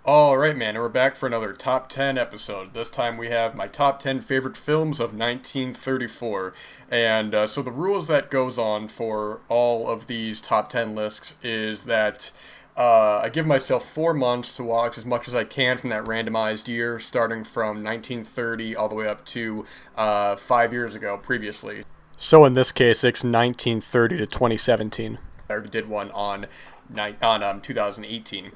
All right, man, and we're back for another top 10 episode. This time we have my top 10 favorite films of 1934. And so the rules that goes on for all of these top 10 lists is that I give myself 4 months to watch as much as I can from that randomized year, starting from 1930 all the way up to 5 years ago previously. So in this case, it's 1930 to 2017. I already did one on 2018.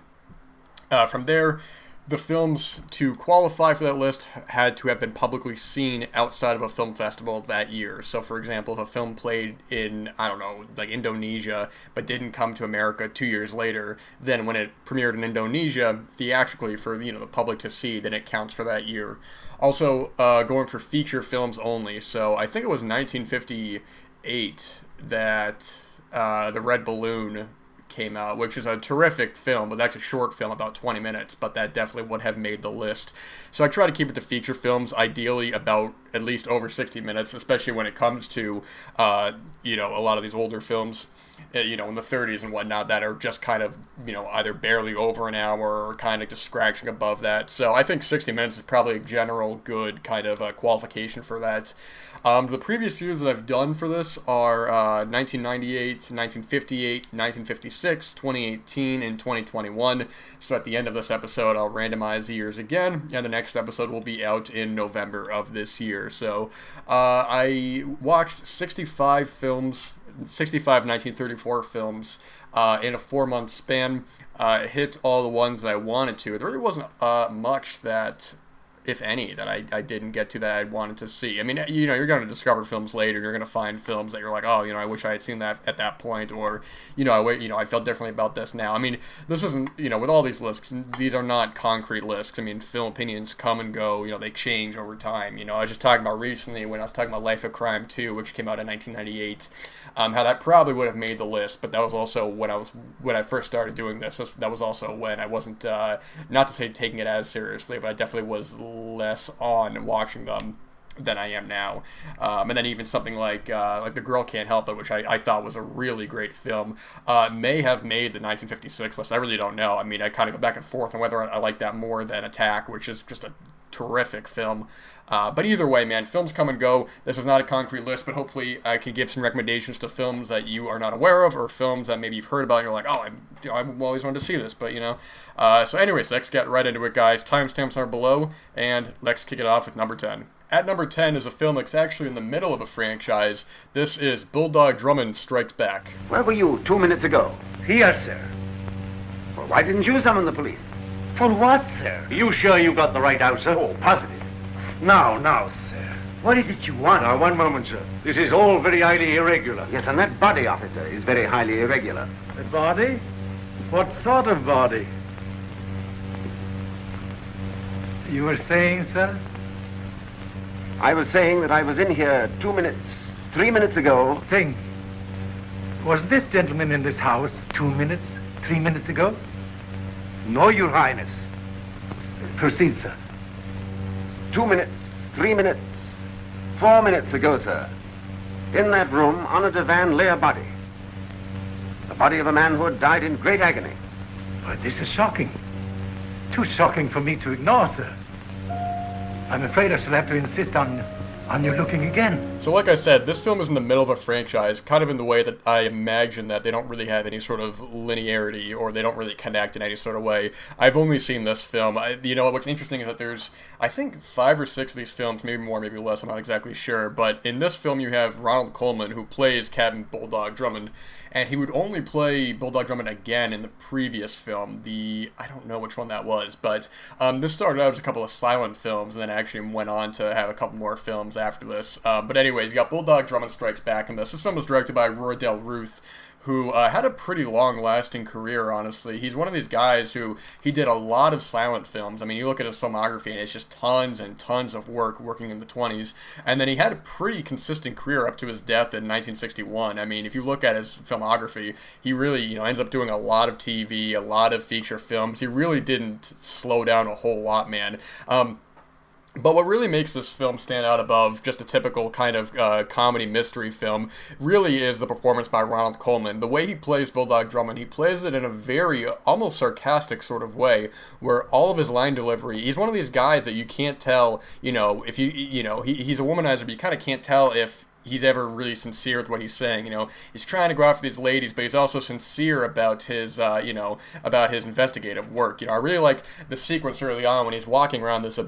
From there, the films to qualify for that list had to have been publicly seen outside of a film festival that year. So, for example, if a film played in, I don't know, like Indonesia, but didn't come to America 2 years later, then when it premiered in Indonesia, theatrically for, the public to see, then it counts for that year. Also, going for feature films only. So, I think it was 1958 that The Red Balloon came out, which is a terrific film, but that's a short film, about 20 minutes, but that definitely would have made the list. So I try to keep it to feature films, ideally about at least over 60 minutes, especially when it comes to, a lot of these older films, in the 30s and whatnot, that are just kind of, either barely over an hour or kind of just scratching above that. So I think 60 minutes is probably a general good kind of qualification for that. The previous years that I've done for this are 1998, 1958, 1956, 2018, and 2021. So at the end of this episode, I'll randomize the years again, and the next episode will be out in November of this year. So I watched 65 1934 films in a 4 month span. Hit all the ones that I wanted to. There really wasn't much that, if any, that I didn't get to that I wanted to see. I mean, you're going to discover films later. You're going to find films that you're like, oh, I wish I had seen that at that point, or, I felt differently about this now. I mean, this isn't, with all these lists, these are not concrete lists. I mean, film opinions come and go. They change over time. I was just talking about recently when I was talking about Life of Crime 2, which came out in 1998, how that probably would have made the list, but that was also when I first started doing this. That was also when I wasn't, not to say taking it as seriously, but I definitely was less on watching them than I am now. And then even something like The Girl Can't Help It, which I thought was a really great film, may have made the 1956 list. I really don't know. I mean, I kind of go back and forth on whether I like that more than Attack, which is just a terrific film. But either way, man, films come and go. This is not a concrete list, but hopefully I can give some recommendations to films that you are not aware of, or films that maybe you've heard about and you're like, oh, I've always wanted to see this, but So anyways, let's get right into it, guys. Timestamps are below, and let's kick it off with number 10. At number 10 is a film that's actually in the middle of a franchise. This is Bulldog Drummond Strikes Back. Where were you 2 minutes ago? Here, sir. Well, why didn't you summon the police? For what, sir? You sure you got the right house, sir? Oh, positive. Now, sir. What is it you want? Now, one moment, sir. This is all very highly irregular. Yes, and that body, officer, is very highly irregular. The body? What sort of body? You were saying, sir? I was saying that I was in here 3 minutes ago. Sing. Was this gentleman in this house 3 minutes ago? No, Your Highness. Proceed, sir. 2 minutes, 3 minutes, 4 minutes ago, sir. In that room, on a divan, lay a body. The body of a man who had died in great agony. But this is shocking. Too shocking for me to ignore, sir. I'm afraid I shall have to insist on you looking again. So like I said, this film is in the middle of a franchise, kind of in the way that I imagine that they don't really have any sort of linearity, or they don't really connect in any sort of way. I've only seen this film. What's interesting is that there's, I think, 5 or 6 of these films, maybe more, maybe less, I'm not exactly sure, but in this film you have Ronald Colman, who plays Captain Bulldog Drummond, and he would only play Bulldog Drummond again in the previous film. I don't know which one that was, but this started out as a couple of silent films, and then actually went on to have a couple more films after this. But anyways, you got Bulldog Drummond Strikes Back in this. This film was directed by Roy Del Ruth, who had a pretty long-lasting career, honestly. He's one of these guys who, he did a lot of silent films. I mean, you look at his filmography, and it's just tons and tons of work working in the 20s. And then he had a pretty consistent career up to his death in 1961. I mean, if you look at his filmography, he really, ends up doing a lot of TV, a lot of feature films. He really didn't slow down a whole lot, man. But what really makes this film stand out above just a typical kind of comedy mystery film really is the performance by Ronald Colman. The way he plays Bulldog Drummond, he plays it in a very almost sarcastic sort of way, where all of his line delivery, he's one of these guys that you can't tell, if he's a womanizer, but you kind of can't tell if he's ever really sincere with what he's saying. He's trying to go after these ladies, but he's also sincere about his, about his investigative work. I really like the sequence early on when he's walking around this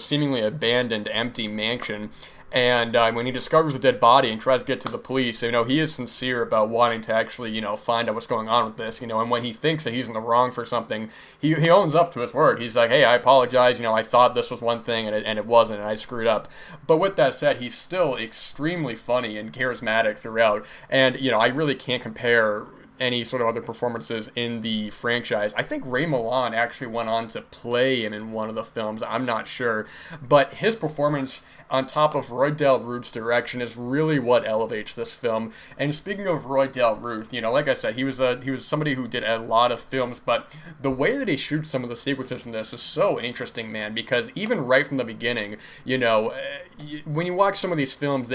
seemingly abandoned, empty mansion. And when he discovers a dead body and tries to get to the police, he is sincere about wanting to actually, find out what's going on with this, and when he thinks that he's in the wrong for something, he owns up to his word. He's like, hey, I apologize, I thought this was one thing and it wasn't, and I screwed up. But with that said, he's still extremely funny and charismatic throughout, and, I really can't compare any sort of other performances in the franchise. I think Ray Milland actually went on to play him in one of the films. I'm not sure. But his performance on top of Roy Del Ruth's direction is really what elevates this film. And speaking of Roy Del Ruth, like I said, he was somebody who did a lot of films, but the way that he shoots some of the sequences in this is so interesting, man, because even right from the beginning, when you watch some of these films,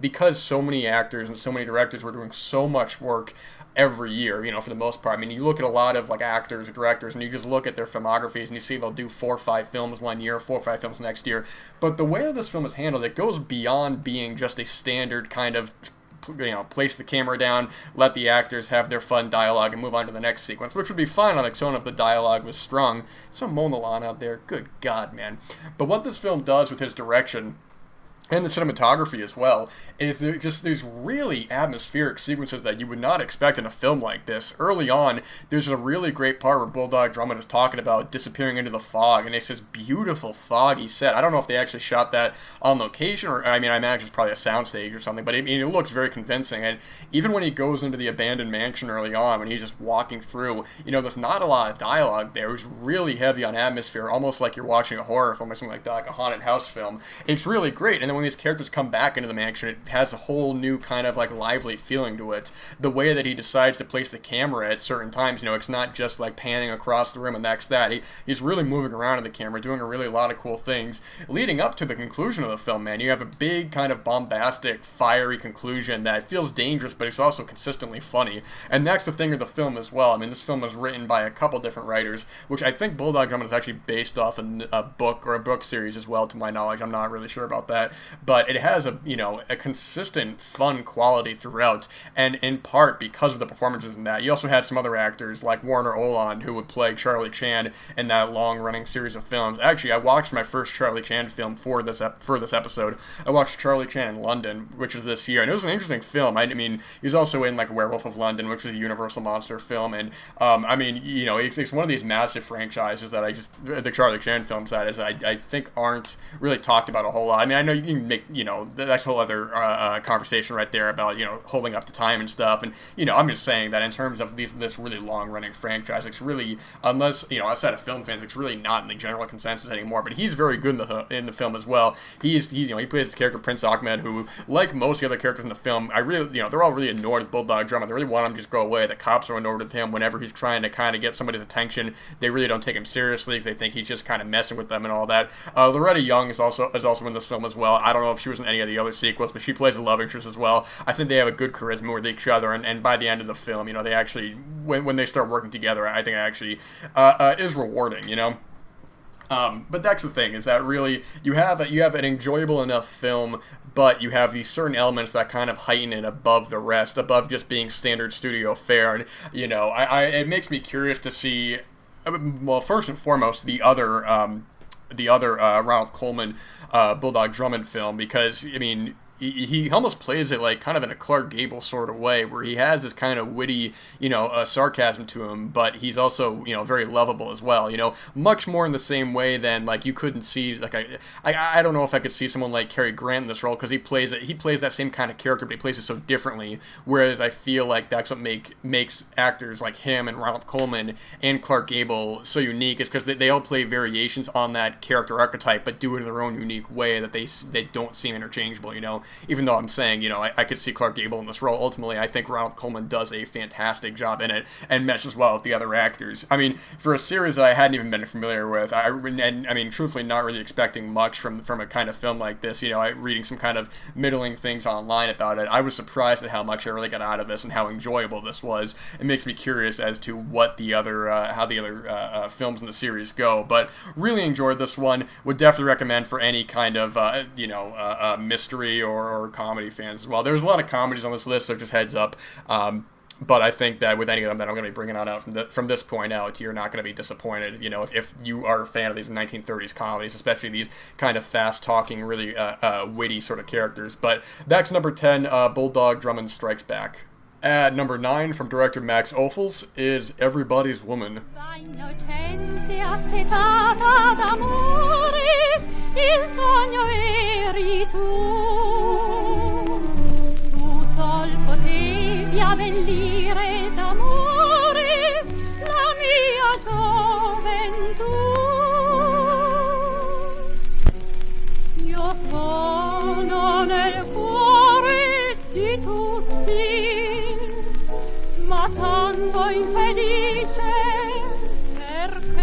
because so many actors and so many directors were doing so much work every year, for the most part. I mean, you look at a lot of actors or directors, and you just look at their filmographies, and you see they'll do 4 or 5 films one year, 4 or 5 films next year. But the way that this film is handled, it goes beyond being just a standard kind of place the camera down, let the actors have their fun dialogue, and move on to the next sequence, which would be fine on its own if the dialogue was strong. So mowing the lawn out there, good God, man. But what this film does with his direction and the cinematography as well, is just these really atmospheric sequences that you would not expect in a film like this. Early on, there's a really great part where Bulldog Drummond is talking about disappearing into the fog, and it's this beautiful foggy set. I don't know if they actually shot that on location, or I imagine it's probably a soundstage or something, but it looks very convincing. And even when he goes into the abandoned mansion early on, when he's just walking through, there's not a lot of dialogue there. It's really heavy on atmosphere, almost like you're watching a horror film or something like that, like a haunted house film. It's really great. And then when these characters come back into the mansion, it has a whole new kind of lively feeling to it. The way that he decides to place the camera at certain times, it's not just panning across the room and that's that. He's really moving around in the camera, doing a lot of cool things. Leading up to the conclusion of the film, man, you have a big kind of bombastic, fiery conclusion that feels dangerous, but it's also consistently funny. And that's the thing of the film as well. This film was written by a couple different writers, which I think Bulldog Drummond is actually based off a book series as well, to my knowledge. I'm not really sure about that. But it has a consistent fun quality throughout, and in part because of the performances in that. You also have some other actors like Warner Oland, who would play Charlie Chan in that long-running series of films. Actually, I watched my first Charlie Chan film for this episode. I watched Charlie Chan in London, which was this year, and it was an interesting film. he was also in Werewolf of London, which was a Universal Monster film, and it's one of these massive franchises that the Charlie Chan films that is, I think aren't really talked about a whole lot. I know you can make that's a whole other conversation right there about holding up to time and stuff, and I'm just saying that in terms of this really long running franchise, it's really, unless outside of film fans, it's really not in the general consensus anymore. But he's very good in the film as well. He plays his character Prince Ahmed, who, like most of the other characters in the film, they're all really annoyed with Bulldog Drummond. They really want him to just go away. The cops are annoyed with him whenever he's trying to kind of get somebody's attention. They really don't take him seriously because they think he's just kind of messing with them and all that. Loretta Young is also in this film as well. I don't know if she was in any of the other sequels, but she plays a love interest as well. I think they have a good charisma with each other, and by the end of the film, they actually, when they start working together, I think it actually is rewarding, But that's the thing, is that really you have an enjoyable enough film, but you have these certain elements that kind of heighten it above the rest, above just being standard studio fare. And it makes me curious to see, well, first and foremost, the other Ronald Colman Bulldog Drummond film, because he almost plays it kind of in a Clark Gable sort of way, where he has this kind of witty, sarcasm to him, but he's also, very lovable as well, much more in the same way than, you couldn't see, I don't know if I could see someone like Cary Grant in this role, because he plays that same kind of character, but he plays it so differently, whereas I feel like that's what makes actors like him and Ronald Colman and Clark Gable so unique, is because they all play variations on that character archetype, but do it in their own unique way that they don't seem interchangeable, even though I'm saying, I could see Clark Gable in this role, ultimately I think Ronald Colman does a fantastic job in it and meshes well with the other actors. I mean, for a series that I hadn't even been familiar with, I mean, truthfully not really expecting much from a kind of film like this, reading some kind of middling things online about it, I was surprised at how much I really got out of this and how enjoyable this was. It makes me curious as to what the other, how the other films in the series go, but really enjoyed this one. Would definitely recommend for any kind of, mystery or comedy fans as well. There's a lot of comedies on this list, so just heads up. But I think that with any of them that I'm going to be bringing on out from this point out, you're not going to be disappointed, if you are a fan of these 1930s comedies, especially these kind of fast-talking, really witty sort of characters. But that's number 10, Bulldog Drummond Strikes Back. At number 9, from director Max Ophuls, is Everybody's Woman. Abbellire d'amore la mia gioventù. Io sono nel cuore di tutti, ma tanto infelice.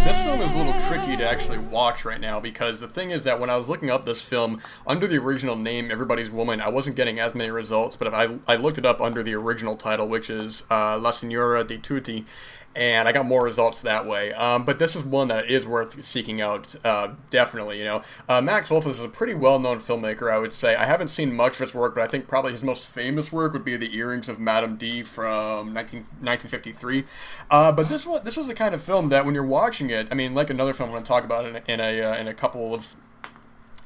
This film is a little tricky to actually watch right now because the thing is that when I was looking up this film under the original name Everybody's Woman, I wasn't getting as many results, but if I looked it up under the original title, which is La Signora di Tutti, and I got more results that way. But this is one that is worth seeking out, definitely, Max Ophuls is a pretty well-known filmmaker, I would say. I haven't seen much of his work, but I think probably his most famous work would be The Earrings of Madame D from 1953. But this was the kind of film that when you're watching it, I mean, like another film I'm going to talk about in a couple of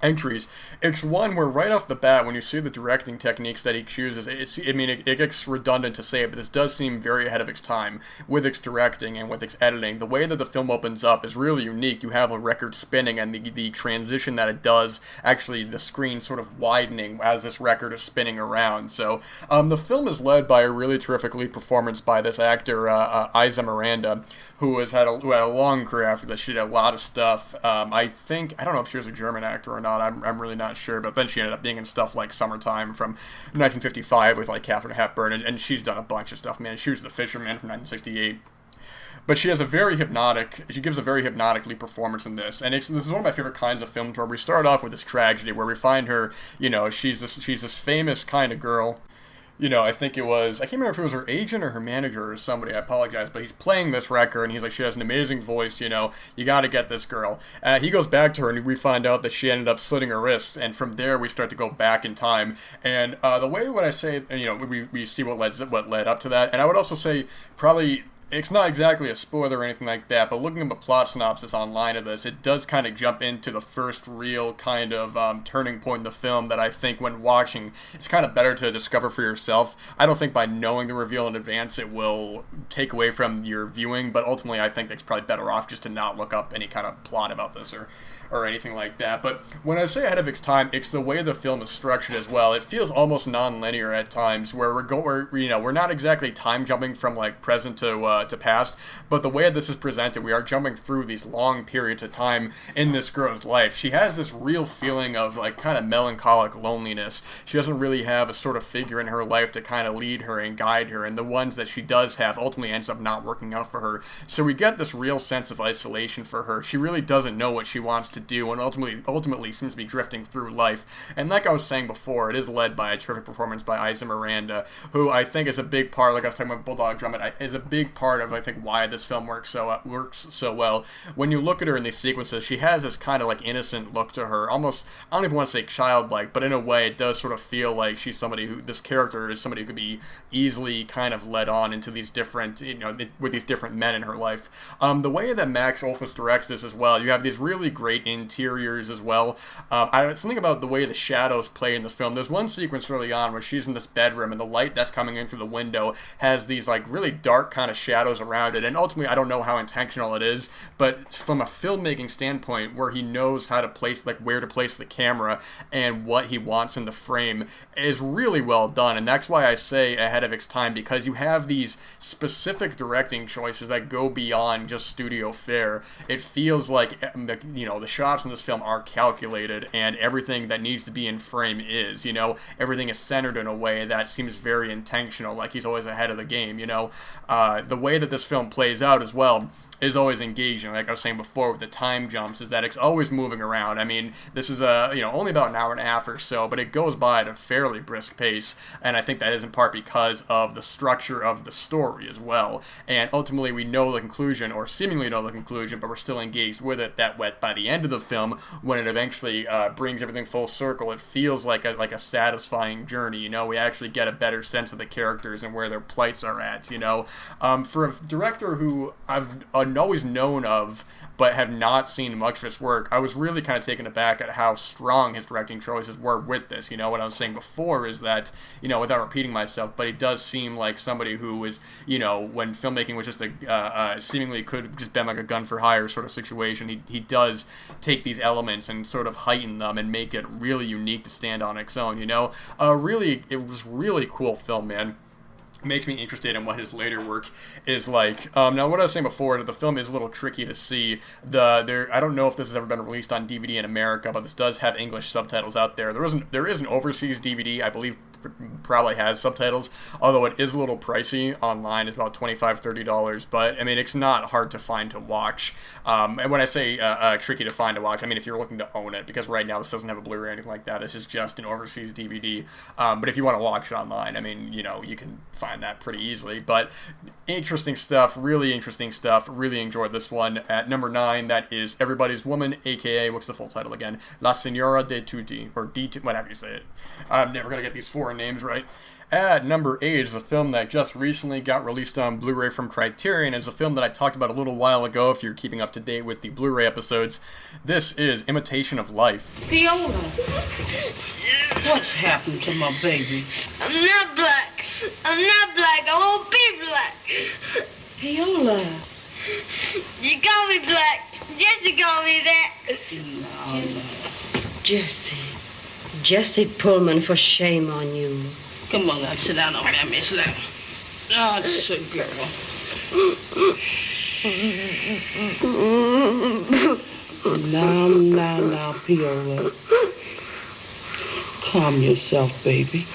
entries, it's one where right off the bat, when you see the directing techniques that he chooses, it gets redundant to say it, but this does seem very ahead of its time with its directing and with its editing. The way that the film opens up is really unique. You have a record spinning and the transition that it does, actually the screen sort of widening as this record is spinning around. So the film is led by a really terrific lead performance by this actor, Isa Miranda, who had a long career after this. She did a lot of stuff. I don't know if she was a German actor or not. I'm really not sure, but then she ended up being in stuff like Summertime from 1955 with like Katharine Hepburn, and she's done a bunch of stuff, man. She was The Fisherman from 1968. But she gives a very hypnotic lead performance in this, and this is one of my favorite kinds of films where we start off with this tragedy, where we find her, she's this famous kind of girl. I think I can't remember if it was her agent or her manager or somebody, I apologize, but he's playing this record, and he's like, she has an amazing voice, you gotta get this girl. He goes back to her, and we find out that she ended up slitting her wrist, and from there, we start to go back in time, and the way when I say, we see what led up to that, and I would also say, probably, it's not exactly a spoiler or anything like that, but looking at the plot synopsis online of this, it does kind of jump into the first real kind of turning point in the film that I think when watching, it's kind of better to discover for yourself. I don't think by knowing the reveal in advance it will take away from your viewing, but ultimately I think it's probably better off just to not look up any kind of plot about this or anything like that. But when I say ahead of its time, it's the way the film is structured as well. It feels almost non-linear at times, where we're not exactly time jumping from like present to past, but the way this is presented, we are jumping through these long periods of time in this girl's life. She has this real feeling of like kind of melancholic loneliness. She doesn't really have a sort of figure in her life to kind of lead her and guide her, and the ones that she does have ultimately ends up not working out for her. So we get this real sense of isolation for her. She really doesn't know what she wants to do, and ultimately seems to be drifting through life. And like I was saying before, it is led by a terrific performance by Isa Miranda, who I think is a big part, like I was talking about Bulldog Drummond, is a big part of I think why this film works so well. When you look at her in these sequences, she has this kind of like innocent look to her, almost, I don't even want to say childlike, but in a way it does sort of feel like she's somebody who, this character is somebody who could be easily kind of led on into these different, with these different men in her life. The way that Max Ophuls directs this as well, you have these really great interiors as well. Something about the way the shadows play in this film. There's one sequence early on where she's in this bedroom and the light that's coming in through the window has these like really dark kind of shadows shadows around it. And ultimately, I don't know how intentional it is, but from a filmmaking standpoint, where he knows how to place, like where to place the camera and what he wants in the frame, is really well done. And that's why I say ahead of its time, because you have these specific directing choices that go beyond just studio fare. It feels like, you know, the shots in this film are calculated, and everything that needs to be in frame is, you know, everything is centered in a way that seems very intentional, like he's always ahead of the game, you know. The way that this film plays out as well is always engaging. Like I was saying before with the time jumps, is that it's always moving around. I mean, this is only about an hour and a half or so, but it goes by at a fairly brisk pace, and I think that is in part because of the structure of the story as well. And ultimately, we know the conclusion, or seemingly know the conclusion, but we're still engaged with it. That by the end of the film, when it eventually brings everything full circle, it feels like a satisfying journey. You know, we actually get a better sense of the characters and where their plights are at. You know, for a director who I've always known of, but have not seen much of his work, I was really kind of taken aback at how strong his directing choices were with this. You know, what I was saying before is that, you know, without repeating myself, but he does seem like somebody who was, you know, when filmmaking was just seemingly could have just been like a gun for hire sort of situation, he does take these elements and sort of heighten them and make it really unique to stand on its own, you know. It was really cool film, man. Makes me interested in what his later work is like. Now, what I was saying before, that the film is a little tricky to see. I don't know if this has ever been released on DVD in America, but this does have English subtitles out there. There is an overseas DVD, I believe, probably has subtitles, although it is a little pricey online. It's about $25-$30, but I mean, it's not hard to find to watch. And when I say tricky to find to watch, I mean if you're looking to own it, because right now this doesn't have a Blu-ray or anything like that. This is just an overseas DVD. But if you want to watch it online, I mean, you know, you can find that pretty easily. But interesting stuff, really interesting stuff. Really enjoyed this one. At number 9, that is Everybody's Woman, aka, what's the full title again? La Signora de Tutti, or whatever you say it. I'm never gonna get these foreign names right. At number 8 is a film that just recently got released on Blu-ray from Criterion. It's a film that I talked about a little while ago, if you're keeping up to date with the Blu-ray episodes. This is Imitation of Life. Fiona, what's happened to my baby? I'm not black. I'm not black. I won't be black. Viola. You call me black. Jesse called me that. No. Jesse Pullman, for shame on you. Come on now, sit down on that, Miss Lamb. Oh, it's a girl. Now, Viola. Calm yourself, baby.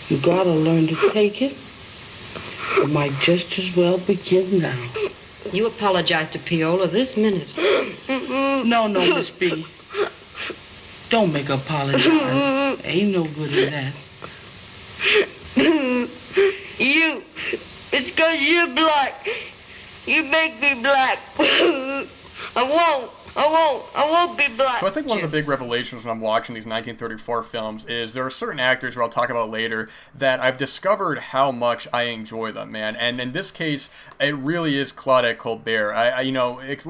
You gotta learn to take it. It might just as well begin now. You apologize to Piola this minute. No, Miss B. Don't make her apologize. Ain't no good in that. You. It's 'cause you're black. You make me black. I won't be black. So I think one of the big revelations when I'm watching these 1934 films is there are certain actors who I'll talk about later that I've discovered how much I enjoy them, man. And in this case, it really is Claudette Colbert.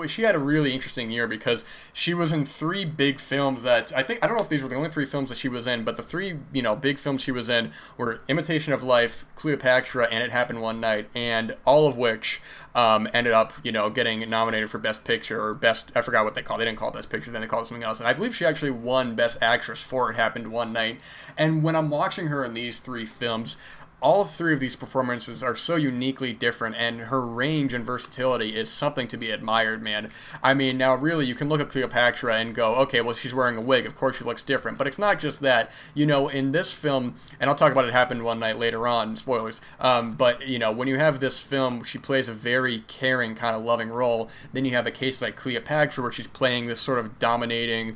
She had a really interesting year because she was in 3 big films that I don't know if these were the only 3 films that she was in, but the 3, big films she was in were Imitation of Life, Cleopatra, and It Happened One Night, and all of which ended up, getting nominated for Best Picture or Best, I forgot what they called it. They didn't call it Best Picture, then they called it something else. And I believe she actually won Best Actress for It Happened One Night. And when I'm watching her in these 3 films, all 3 of these performances are so uniquely different, and her range and versatility is something to be admired, man. I mean, now really, you can look at Cleopatra and go, okay, well, she's wearing a wig. Of course she looks different. But it's not just that. In this film, and I'll talk about It Happened One Night later on, spoilers, but, when you have this film, she plays a very caring, kind of loving role. Then you have a case like Cleopatra, where she's playing this sort of dominating,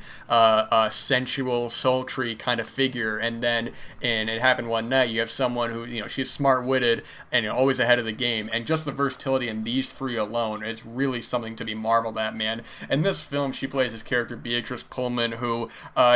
sensual, sultry kind of figure. And then in It Happened One Night, you have someone who, she's smart-witted and always ahead of the game, and just the versatility in these 3 alone is really something to be marveled at, man. In this film, she plays this character Beatrice Pullman, who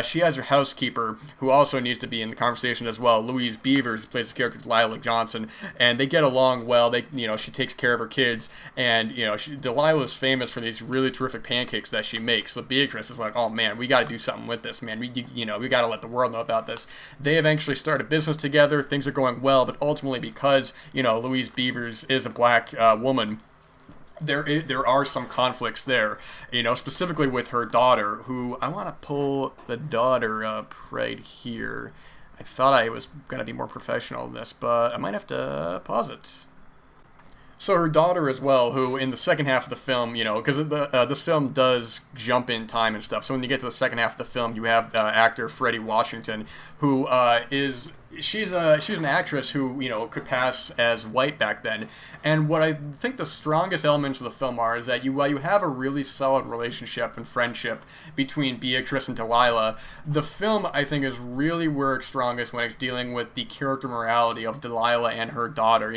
she has her housekeeper, who also needs to be in the conversation as well, Louise Beavers, who plays this character Delilah Johnson, and they get along well. She takes care of her kids, and Delilah is famous for these really terrific pancakes that she makes. So Beatrice is like, oh man, we got to do something with this, man. We got to let the world know about this. They eventually start a business together. Things are going well. well, but ultimately because, Louise Beavers is a black woman, there are some conflicts there, specifically with her daughter, who I want to pull the daughter up right here. I thought I was going to be more professional in this, but I might have to pause it. So her daughter as well, who in the second half of the film, because this film does jump in time and stuff. So when you get to the second half of the film, you have actor Freddie Washington, who she's an actress who could pass as white back then. And what I think the strongest elements of the film are is that while you have a really solid relationship and friendship between Beatrice and Delilah, the film I think is really works strongest when it's dealing with the character morality of Delilah and her daughter.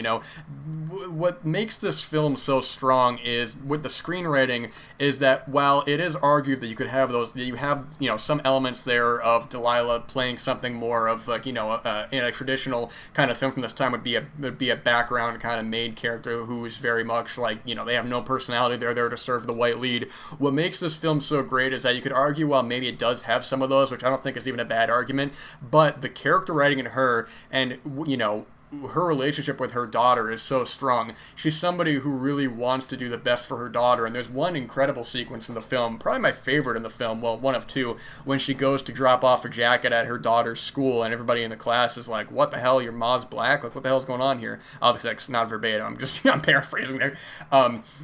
What makes this film so strong is with the screenwriting is that while it is argued that you have some elements there of Delilah playing something more of like in a traditional kind of film from this time would be a background kind of main character who is very much like they have no personality, they're there to serve the white lead. What makes this film so great is that you could argue while maybe it does have some of those, which I don't think is even a bad argument, but the character writing in her and her relationship with her daughter is so strong. She's somebody who really wants to do the best for her daughter, and there's one incredible sequence in the film, probably my favorite in the film, well, one of two, when she goes to drop off a jacket at her daughter's school, and everybody in the class is like, what the hell, your mom's black? Like, what the hell's going on here? Obviously, that's not verbatim, I'm paraphrasing there.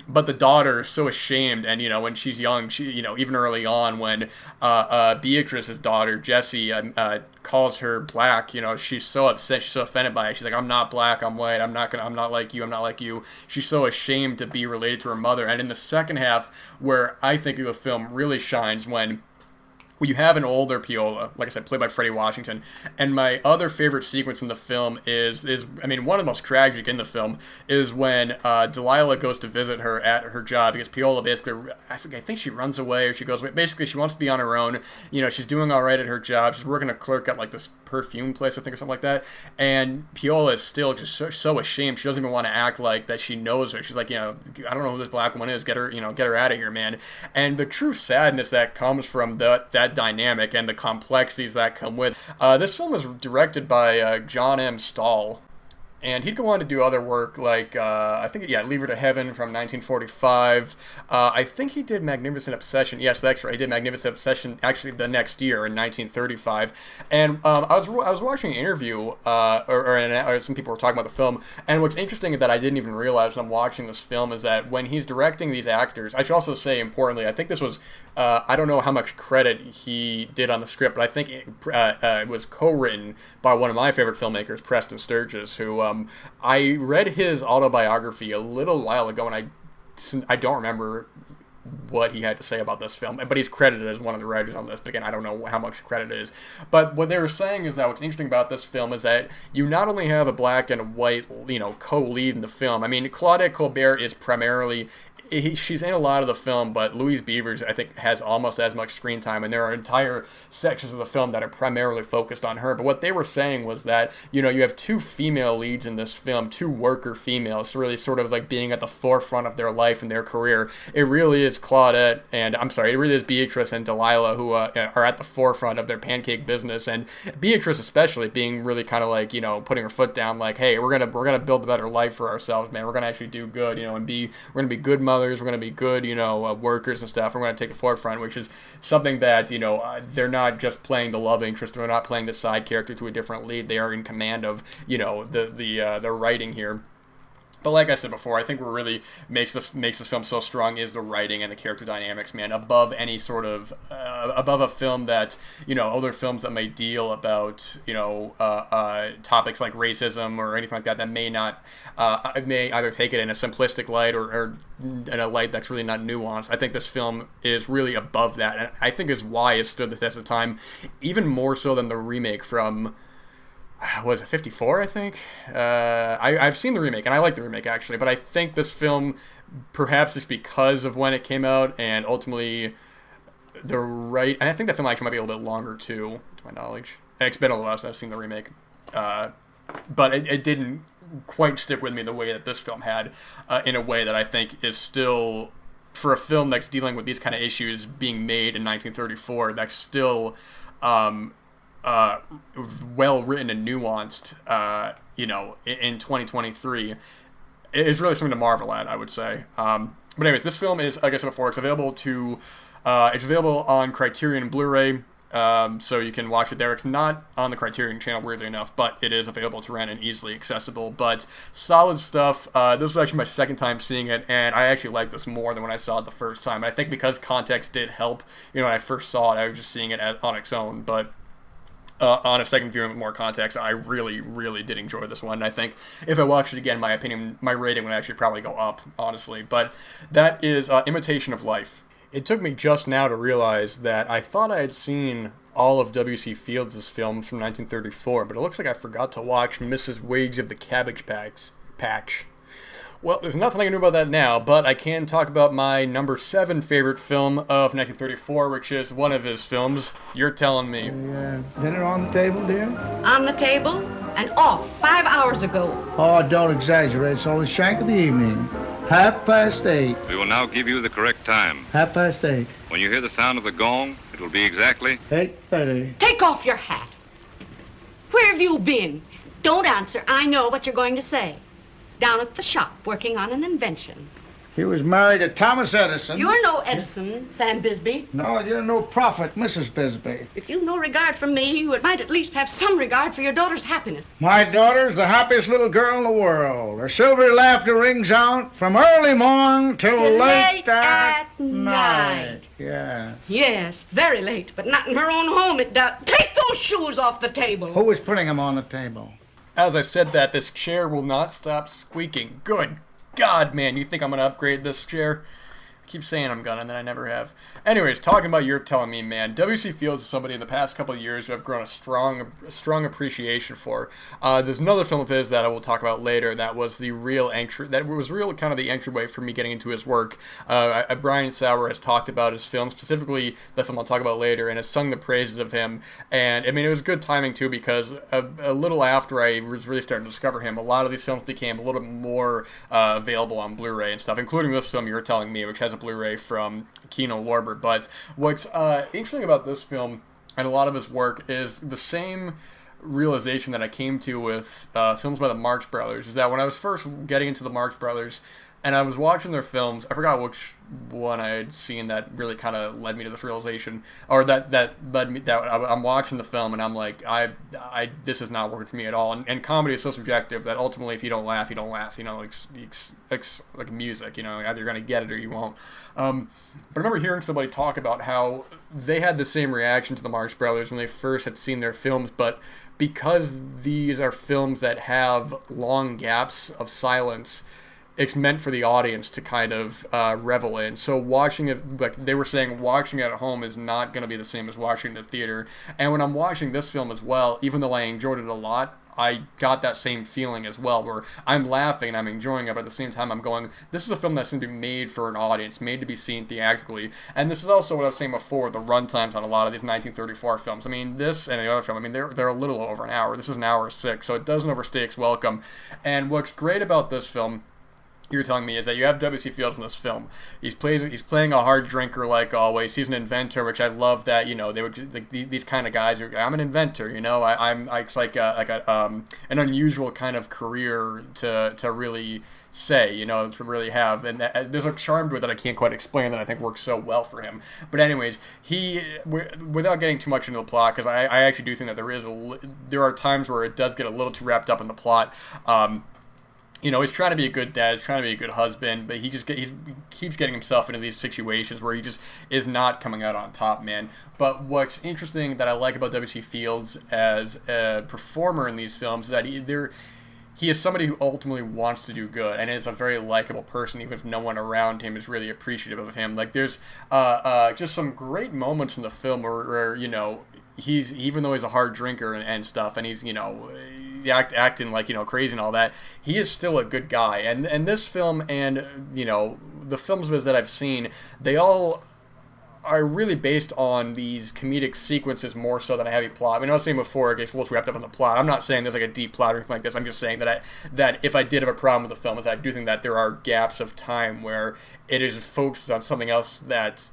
But the daughter is so ashamed, and, when she's young, she, even early on, when Beatrice's daughter, Jessie, calls her black, she's so upset, she's so offended by it. She's like, I'm not black, I'm white, I'm not like you. She's so ashamed to be related to her mother. And in the second half, where I think the film really shines, when you have an older Piola, like I said, played by Freddie Washington. And my other favorite sequence in the film is one of the most tragic in the film, is when Delilah goes to visit her at her job, because Piola basically, I think she runs away or she goes away. Basically, she wants to be on her own. She's doing all right at her job. She's working a clerk at like this perfume place, I think, or something like that. And Piola is still just so ashamed. She doesn't even want to act like that she knows her. She's like, I don't know who this black woman is. Get her out of here, man. And the true sadness that comes from that dynamic and the complexities that come with. This film was directed by John M. Stahl. And he'd go on to do other work like, Leave Her to Heaven from 1945. I think he did Magnificent Obsession. Yes, that's right. He did Magnificent Obsession actually the next year in 1935. And I was watching an interview, or some people were talking about the film. And what's interesting that I didn't even realize when I'm watching this film is that when he's directing these actors, I should also say importantly, I think this was, I don't know how much credit he did on the script, but I think it was co-written by one of my favorite filmmakers, Preston Sturges, who I read his autobiography a little while ago, and I don't remember what he had to say about this film, but he's credited as one of the writers on this, but again, I don't know how much credit it is. But what they were saying is that what's interesting about this film is that you not only have a black and a white, co-lead in the film. Claudette Colbert is primarily, she's in a lot of the film, but Louise Beavers, I think, has almost as much screen time, and there are entire sections of the film that are primarily focused on her. But what they were saying was that, you have two female leads in this film, two worker females, really sort of like being at the forefront of their life and their career. It really is it really is Beatrice and Delilah who are at the forefront of their pancake business, and Beatrice especially being really kind of like, putting her foot down, like, hey, we're gonna build a better life for ourselves, man. We're gonna actually do good, and we're gonna be good mothers. We're going to be good, workers and stuff. We're going to take the forefront, which is something that, they're not just playing the love interest. They're not playing the side character to a different lead. They are in command of, the writing here. But like I said before, I think what really makes this film so strong is the writing and the character dynamics, man. Above any sort of above a film that other films that may deal about topics like racism or anything like that may not may either take it in a simplistic light or in a light that's really not nuanced. I think this film is really above that, and I think is why it stood the test of time, even more so than the remake from. Was it 54, I think? I've seen the remake, and I like the remake, actually, but I think this film, perhaps it's because of when it came out, and ultimately and I think the film actually might be a little bit longer, too, to my knowledge. It's been a while since I've seen the remake. But it didn't quite stick with me the way that this film had, in a way that I think is still, for a film that's dealing with these kind of issues being made in 1934, that's still... well written and nuanced, in 2023 is really something to marvel at, I would say. But anyways, this film is, like I said before, it's available on Criterion Blu-ray. So you can watch it there. It's not on the Criterion channel, weirdly enough, but it is available to rent and easily accessible. But solid stuff. This was actually my second time seeing it, and I actually liked this more than when I saw it the first time. And I think because context did help. When I first saw it, I was just seeing it on its own. But on a second viewing with more context, I really, really did enjoy this one. And I think if I watched it again, my rating would actually probably go up, honestly. But that is Imitation of Life. It took me just now to realize that I thought I had seen all of W.C. Fields' films from 1934, but it looks like I forgot to watch Mrs. Wiggs of the Cabbage Patch. Well, there's nothing I can do about that now, but I can talk about my number 7 favorite film of 1934, which is one of his films, You're Telling Me. Dinner on the table, dear? On the table and off 5 hours ago. Oh, don't exaggerate. It's only shank of the evening. 8:30. We will now give you the correct time. 8:30. When you hear the sound of the gong, it will be exactly 8:30. Take off your hat. Where have you been? Don't answer. I know what you're going to say. Down at the shop, working on an invention. He was married to Thomas Edison. You're no Edison, Sam Bisbee. No, you're no prophet, Mrs. Bisbee. If you've no regard for me, you might at least have some regard for your daughter's happiness. My daughter's the happiest little girl in the world. Her silvery laughter rings out from early morn till late at night. Yeah. Yes, very late, but not in her own home it does. Take those shoes off the table. Who was putting them on the table? As I said that, this chair will not stop squeaking. Good God, man, you think I'm going to upgrade this chair? I keep saying I'm gonna, and then I never have. Anyways, talking about You're Telling Me, man, W.C. Fields is somebody in the past couple of years who I've grown a strong appreciation for. There's another film of his that I will talk about later that was the real kind of the entryway for me getting into his work. Brian Sauer has talked about his film, specifically the film I'll talk about later, and has sung the praises of him. And I mean, it was good timing too, because a little after I was really starting to discover him, a lot of these films became a little bit more available on Blu-ray and stuff, including this film You're Telling Me, which has a Blu-ray from Kino Lorber. But what's interesting about this film and a lot of his work is the same realization that I came to with films by the Marx Brothers, is that when I was first getting into the Marx Brothers and I was watching their films, I forgot which one I had seen that really kind of led me to this realization, or that led me, that I'm watching the film and I'm like, this is not working for me at all. And comedy is so subjective that ultimately, if you don't laugh, you don't laugh. You know, like music. You know, either you're gonna get it or you won't. But I remember hearing somebody talk about how they had the same reaction to the Marx Brothers when they first had seen their films, but because these are films that have long gaps of silence, it's meant for the audience to kind of revel in. So watching it, like they were saying, watching it at home is not going to be the same as watching it in the theater. And when I'm watching this film as well, even though I enjoyed it a lot, I got that same feeling as well, where I'm laughing and I'm enjoying it, but at the same time I'm going, this is a film that's going to be made for an audience, made to be seen theatrically. And this is also what I was saying before, the runtimes on a lot of these 1934 films. I mean, this and the other film, I mean, they're a little over an hour. This is an hour 6, so it doesn't overstay its welcome. And what's great about this film, You're Telling Me, is that you have W.C. Fields in this film. He's playing a hard drinker like always. He's an inventor, which I love that, you know, they would like these kind of guys are, I'm an inventor, you know, it's like an unusual kind of career to really say, you know, to really have, and there's a charm to it that I can't quite explain that I think works so well for him. But anyways, without getting too much into the plot, because I actually do think that there are times where it does get a little too wrapped up in the plot. You know, he's trying to be a good dad, he's trying to be a good husband, but he keeps getting himself into these situations where he just is not coming out on top, man. But what's interesting that I like about W.C. Fields as a performer in these films is that he is somebody who ultimately wants to do good and is a very likable person, even if no one around him is really appreciative of him. Like, there's just some great moments in the film where you know, even though he's a hard drinker and stuff, and he's, you know, acting like, you know, crazy and all that, he is still a good guy. And this film, and, you know, the films of his that I've seen, they all are really based on these comedic sequences more so than a heavy plot. I mean, I was saying before, it gets a little wrapped up in the plot. I'm not saying there's like a deep plot or anything like this. I'm just saying that if I did have a problem with the film, is I do think that there are gaps of time where it is focused on something else that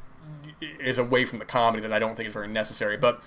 is away from the comedy that I don't think is very necessary. But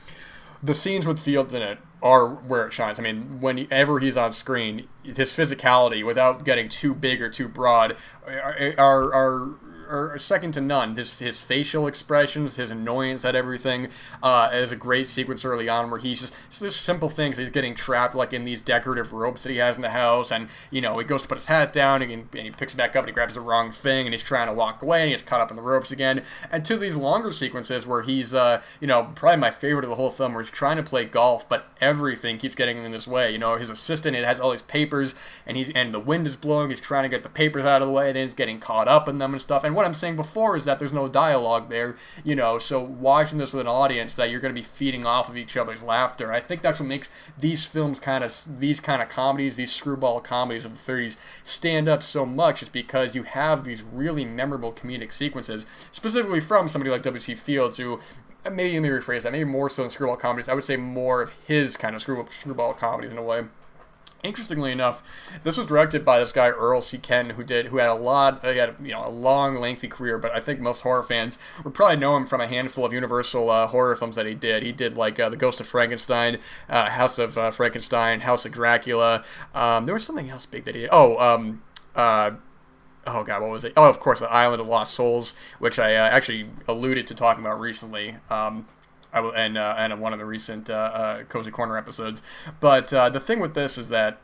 the scenes with Fields in it are where it shines. I mean, whenever he's on screen, his physicality, without getting too big or too broad, are second to none. His facial expressions, his annoyance at everything, is a great sequence early on where he's just simple things. He's getting trapped like in these decorative ropes that he has in the house, and he goes to put his hat down and he picks it back up and he grabs the wrong thing and he's trying to walk away and he gets caught up in the ropes again. And to these longer sequences where he's probably my favorite of the whole film, where he's trying to play golf but everything keeps getting in his way. His assistant, it has all these papers and the wind is blowing. He's trying to get the papers out of the way and then he's getting caught up in them and stuff. And what I'm saying before is that there's no dialogue there, so watching this with an audience, that you're going to be feeding off of each other's laughter. And I think that's what makes these films these kind of comedies, these screwball comedies of the 30s stand up so much, is because you have these really memorable comedic sequences, specifically from somebody like W.C. Fields, who, maybe let me rephrase that, maybe more so than screwball comedies, I would say more of his kind of screwball comedies in a way. Interestingly enough, this was directed by this guy Earl C. Ken, who had a long, lengthy career, but I think most horror fans would probably know him from a handful of Universal horror films that he did. He did like The Ghost of Frankenstein, House of Frankenstein, House of Dracula. There was something else big that he did. Oh God, what was it? Oh, of course, The Island of Lost Souls, which I actually alluded to talking about recently. And one of the recent Cozy Corner episodes. But the thing with this is that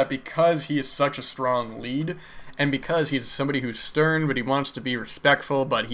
because he is such a strong lead, and because he's somebody who's stern, but he wants to be respectful, but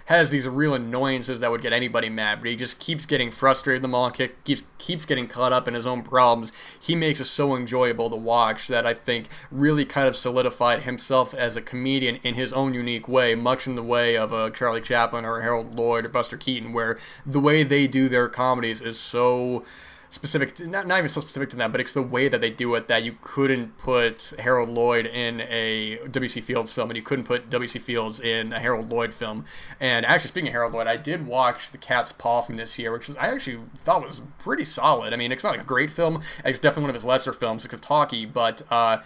has these real annoyances that would get anybody mad, but he just keeps getting frustrated in them all, keeps getting caught up in his own problems, he makes it so enjoyable to watch that I think really kind of solidified himself as a comedian in his own unique way, much in the way of a Charlie Chaplin or Harold Lloyd or Buster Keaton, where the way they do their comedies is so specific to, not even so specific to them, but it's the way that they do it that you couldn't put Harold Lloyd in a W.C. Fields film, and you couldn't put W.C. Fields in a Harold Lloyd film. And actually, speaking of Harold Lloyd, I did watch The Cat's Paw from this year, which I actually thought was pretty solid. I mean, it's not like a great film. It's definitely one of his lesser films. It's a talkie, but a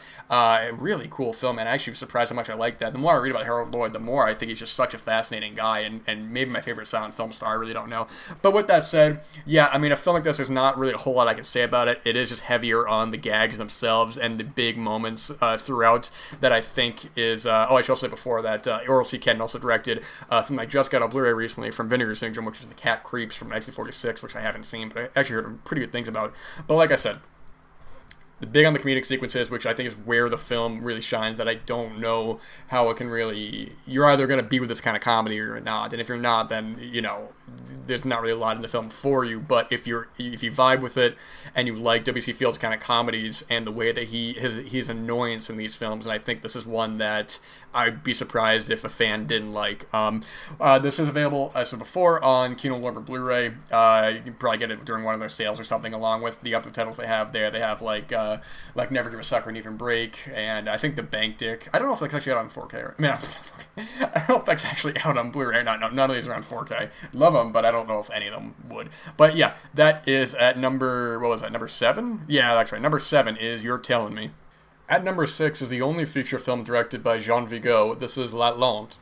really cool film, and I actually was surprised how much I liked that. The more I read about Harold Lloyd, the more I think he's just such a fascinating guy, and maybe my favorite silent film star. I really don't know. But with that said, yeah, I mean, a film like this, there's not really a whole lot I can say about it. It is just heavier on the gags themselves and the big moments throughout that I think is... I should also say before that Earl C. Ken also directed something I just got on Blu-ray recently from Vinegar Syndrome, which is The Cat Creeps from 1946, which I haven't seen, but I actually heard pretty good things about. But like I said, the big on the comedic sequences, which I think is where the film really shines, that I don't know how it can really... You're either going to be with this kind of comedy or you're not, and if you're not, then, there's not really a lot in the film for you. But if you vibe with it and you like W.C. Fields kind of comedies and the way that his annoyance in these films, and I think this is one that I'd be surprised if a fan didn't like. This is available, as I said before, on Kino Lorber Blu-ray. You can probably get it during one of their sales or something, along with the other titles they have there. They have like Never Give a Sucker an Even Break, and I think The Bank Dick. I don't know if that's actually out on 4K. I don't know if that's actually out on Blu-ray or not. No, none of these are on 4K. Love them, but I don't know if any of them would. But yeah, that is at number 7? Yeah, that's right. Number 7 is You're Telling Me. At number 6 is the only feature film directed by Jean Vigo. This is La Lande.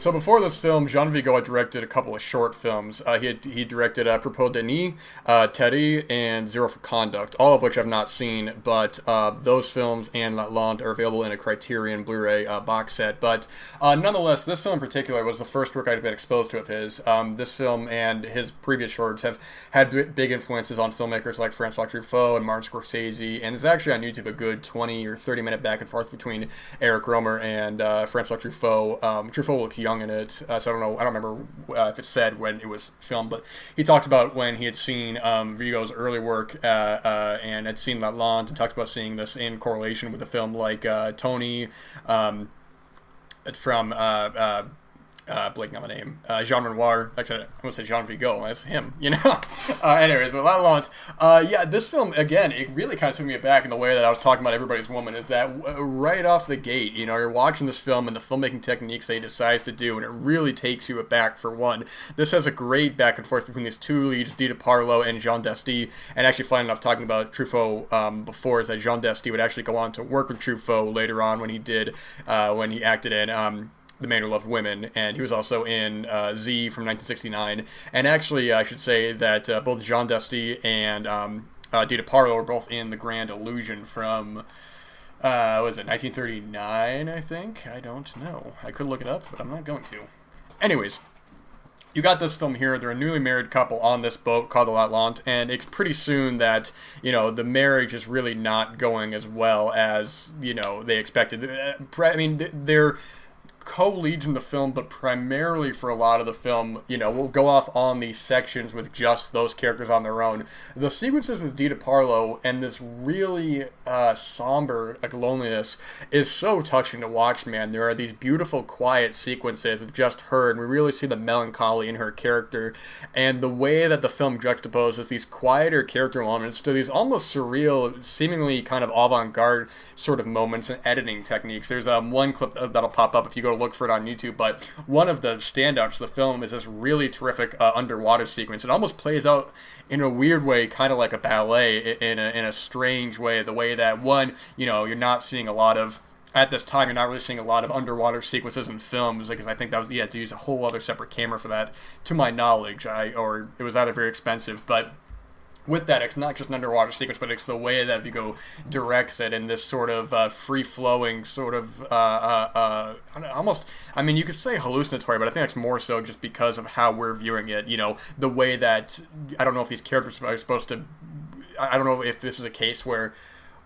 So before this film, Jean Vigo had directed a couple of short films. He directed Propos Denis, Teddy, and Zero for Conduct, all of which I've not seen, but those films and La Lande are available in a Criterion Blu-ray box set. But nonetheless, this film in particular was the first work I'd been exposed to of his. This film and his previous shorts have had big influences on filmmakers like Francois Truffaut and Martin Scorsese, and there's actually on YouTube a good 20 or 30 minute back and forth between Eric Romer and Francois Truffaut. Truffaut looks young in it, so I don't remember if it said when it was filmed, but he talks about when he had seen Vigo's early work and had seen La Lande, and talks about seeing this in correlation with a film like Tony from blanking on the name, Jean Renoir. Actually, I want to say Jean Vigo. That's him, you know. Anyways, but La La Land. Yeah, this film again, it really kind of took me aback in the way that I was talking about Everybody's Woman. Is that right off the gate, you know, you're watching this film and the filmmaking techniques that he decides to do, and it really takes you aback. For one, this has a great back and forth between these two leads, Dita Parlo and Jean Dusty. And actually, funny enough, talking about Truffaut before, is that Jean Dusty would actually go on to work with Truffaut later on when he acted in. The Man Who Loved Women, and he was also in Z from 1969. And actually, I should say that both Jean Dusty and Dita Parlo were both in The Grand Illusion from, was it 1939, I think? I don't know. I could look it up, but I'm not going to. Anyways, you got this film here. They're a newly married couple on this boat called the L'Atlantique, and it's pretty soon that, you know, the marriage is really not going as well as, you know, they expected. I mean, they're co-leads in the film, but primarily for a lot of the film, you know, we'll go off on these sections with just those characters on their own. The sequences with Dita Parlo and this really somber loneliness is so touching to watch, man. There are these beautiful quiet sequences with just her, and we really see the melancholy in her character, and the way that the film juxtaposes these quieter character moments to these almost surreal, seemingly kind of avant-garde sort of moments and editing techniques. There's one clip that'll pop up if you go to look for it on YouTube, but one of the standouts of the film is this really terrific underwater sequence. It almost plays out in a weird way, kind of like a ballet in a strange way, the way that, one, you know, you're not seeing a lot of, at this time, you're not really seeing a lot of underwater sequences in films, because I think that was, you had to use a whole other separate camera for that, to my knowledge, or it was either very expensive, but with that, it's not just an underwater sequence, but it's the way that Vigo directs it in this sort of free-flowing, sort of almost, I mean, you could say hallucinatory, but I think it's more so just because of how we're viewing it. You know, the way that, I don't know if these characters are supposed to, I don't know if this is a case where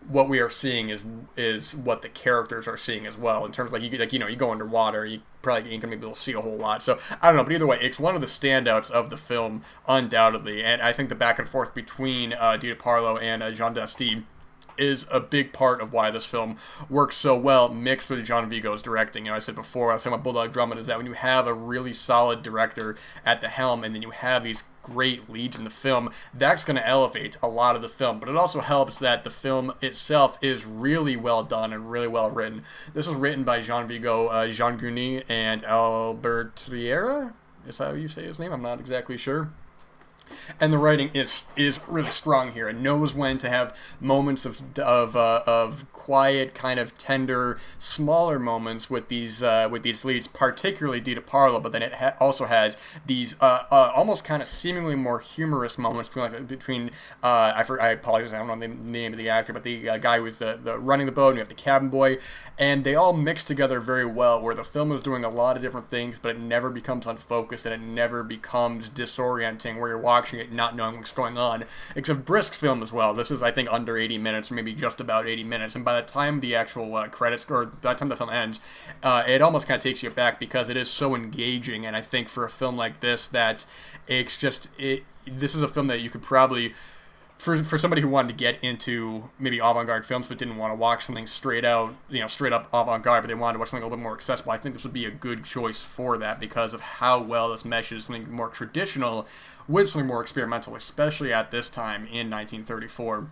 what we are seeing is what the characters are seeing as well, in terms of, you go underwater, you probably ain't gonna be able to see a whole lot. So I don't know, but either way, it's one of the standouts of the film, undoubtedly. And I think the back and forth between Dita Parlo and Jean Dusty is a big part of why this film works so well, mixed with John Vigo's directing. You know, I said before, I was talking about Bulldog Drummond, is that when you have a really solid director at the helm, and then you have these great leads in the film, that's going to elevate a lot of the film. But it also helps that the film itself is really well done and really well written. This was written by Jean Vigo, Jean Guny, and Albert Triera? Is that how you say his name? I'm not exactly sure. And the writing is really strong here. It knows when to have moments of quiet, kind of tender, smaller moments with these leads, particularly Dita Parlo. But then it also has these almost kind of seemingly more humorous moments between I apologize, I don't know the name of the actor, but the guy who was the running the boat, and you have the cabin boy, and they all mix together very well. Where the film is doing a lot of different things, but it never becomes unfocused and it never becomes disorienting, where you're watching it not knowing what's going on. It's a brisk film as well. This is, I think, under 80 minutes, or maybe just about 80 minutes, and by the time the actual credits, or by the time the film ends, it almost kind of takes you back, because it is so engaging. And I think for a film like this, that it's just, this is a film that you could probably, for somebody who wanted to get into maybe avant-garde films but didn't want to watch something straight up avant-garde, but they wanted to watch something a little bit more accessible, I think this would be a good choice for that, because of how well this meshes something more traditional with something more experimental, especially at this time in 1934.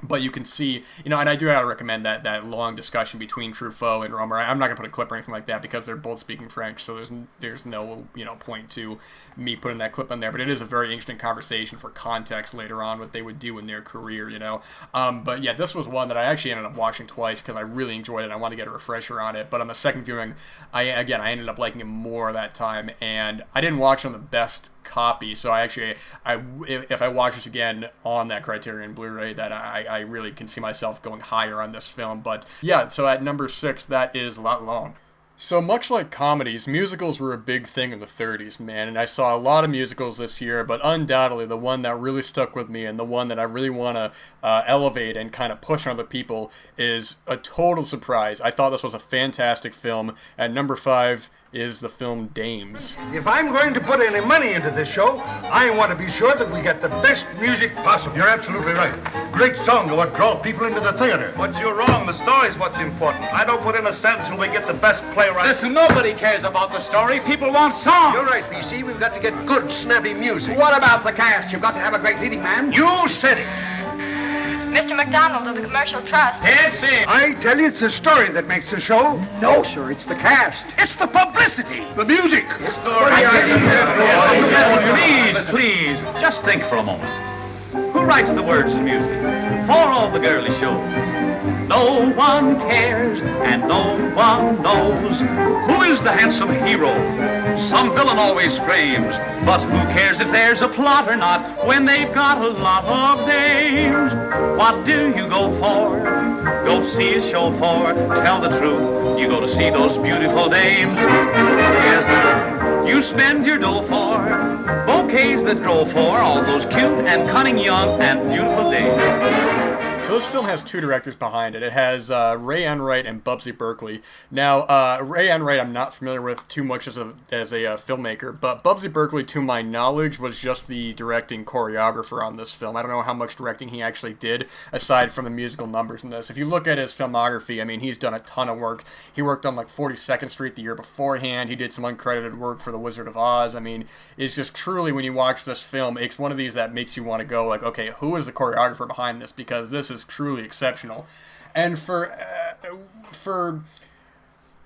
But you can see, you know, and I do gotta recommend that long discussion between Truffaut and Romer. I'm not gonna put a clip or anything like that, because they're both speaking French, so there's no, you know, point to me putting that clip in there. But it is a very interesting conversation for context later on, what they would do in their career, you know. But yeah, this was one that I actually ended up watching twice, because I really enjoyed it. I wanted to get a refresher on it. But on the second viewing, I ended up liking it more that time, and I didn't watch on the best copy, so if I watch this again on that Criterion Blu-ray, that I really can see myself going higher on this film. But yeah, so at number 6, that is La La Land. So much like comedies, musicals were a big thing in the 30s, man, and I saw a lot of musicals this year, but undoubtedly the one that really stuck with me, and the one that I really want to elevate and kind of push on other people, is a total surprise. I thought this was a fantastic film. At number 5, is the film Dames. If I'm going to put any money into this show, I want to be sure that we get the best music possible. You're absolutely right. Great song are what draw people into the theater. But you're wrong. The story's what's important. I don't put in a cent until we get the best playwright. Listen, nobody cares about the story. People want songs. You're right, BC. We've got to get good, snappy music. What about the cast? You've got to have a great leading man. You said it. Mr. McDonald of the Commercial Trust. That's it. I tell you, it's the story that makes the show. No, sir, it's the cast. It's the publicity, the music. Please, just think for a moment. Who writes the words and music for all the girly shows? No one cares and no one knows. Who is the handsome hero? Some villain always frames. But who cares if there's a plot or not when they've got a lot of dames? What do you go for? Go see a show for? Tell the truth, you go to see those beautiful dames. Yes, you spend your dough for bouquets that grow for all those cute and cunning young and beautiful dames. So this film has two directors behind it. It has Ray Enright and Bubsy Berkeley. Now, Ray Enright I'm not familiar with too much as a filmmaker, but Bubsy Berkeley, to my knowledge, was just the directing choreographer on this film. I don't know how much directing he actually did, aside from the musical numbers in this. If you look at his filmography, I mean, he's done a ton of work. He worked on, like, 42nd Street the year beforehand. He did some uncredited work for The Wizard of Oz. I mean, it's just truly, when you watch this film, it's one of these that makes you want to go, like, okay, who is the choreographer behind this? Because this is truly exceptional. And for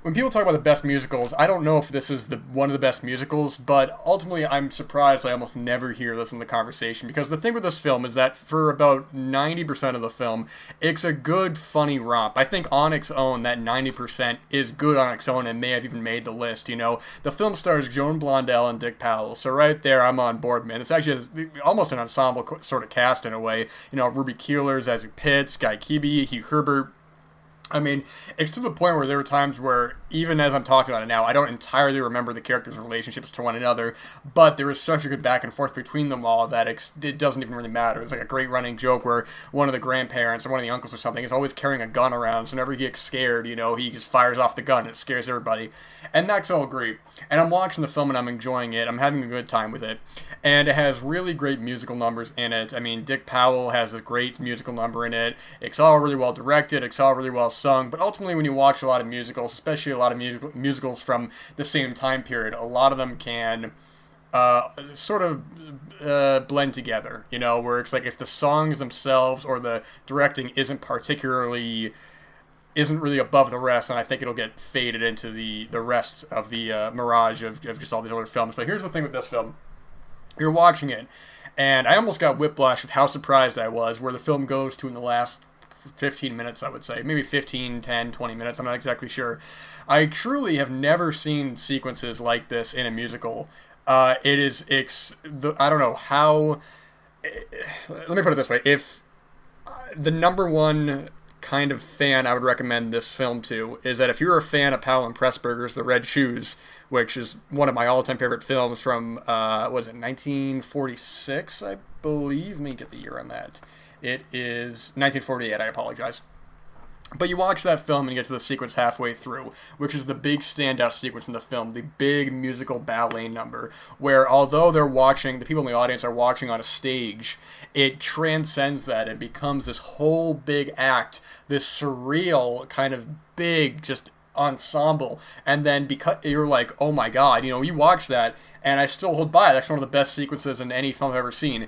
when people talk about the best musicals, I don't know if this is one of the best musicals, but ultimately I'm surprised I almost never hear this in the conversation, because the thing with this film is that for about 90% of the film, it's a good, funny romp. I think on its own, that 90% is good on its own and may have even made the list, you know. The film stars Joan Blondell and Dick Powell, so right there I'm on board, man. It's actually almost an ensemble sort of cast in a way. You know, Ruby Keeler, Zazie Pitts, Guy Kiebe, Hugh Herbert. I mean, it's to the point where there were times where, even as I'm talking about it now, I don't entirely remember the characters' relationships to one another, but there was such a good back and forth between them all that it doesn't even really matter. It's like a great running joke where one of the grandparents or one of the uncles or something is always carrying a gun around, so whenever he gets scared, you know, he just fires off the gun and it scares everybody. And that's all great. And I'm watching the film and I'm enjoying it. I'm having a good time with it. And it has really great musical numbers in it. I mean, Dick Powell has a great musical number in it. It's all really well directed. It's all really well sung. But ultimately, when you watch a lot of musicals, especially a lot of musicals from the same time period, a lot of them can sort of blend together, you know, where it's like if the songs themselves or the directing isn't really above the rest, and I think it'll get faded into the rest of the mirage of just all these other films. But here's the thing with this film. You're watching it, and I almost got whiplash with how surprised I was where the film goes to in the last 15 minutes, I would say. Maybe 15, 10, 20 minutes, I'm not exactly sure. I truly have never seen sequences like this in a musical. I don't know how... Let me put it this way. If the number one kind of fan I would recommend this film to is that if you're a fan of Powell and Pressburger's The Red Shoes, which is one of my all-time favorite films from, 1946, I believe? Let me get the year on that. It is 1948, I apologize. But you watch that film and you get to the sequence halfway through, which is the big standout sequence in the film, the big musical ballet number, where although the people in the audience are watching on a stage, it transcends that. It becomes this whole big act, this surreal kind of big just ensemble, and then because you're like, oh my god, you know, you watch that, and I still hold by, that's one of the best sequences in any film I've ever seen.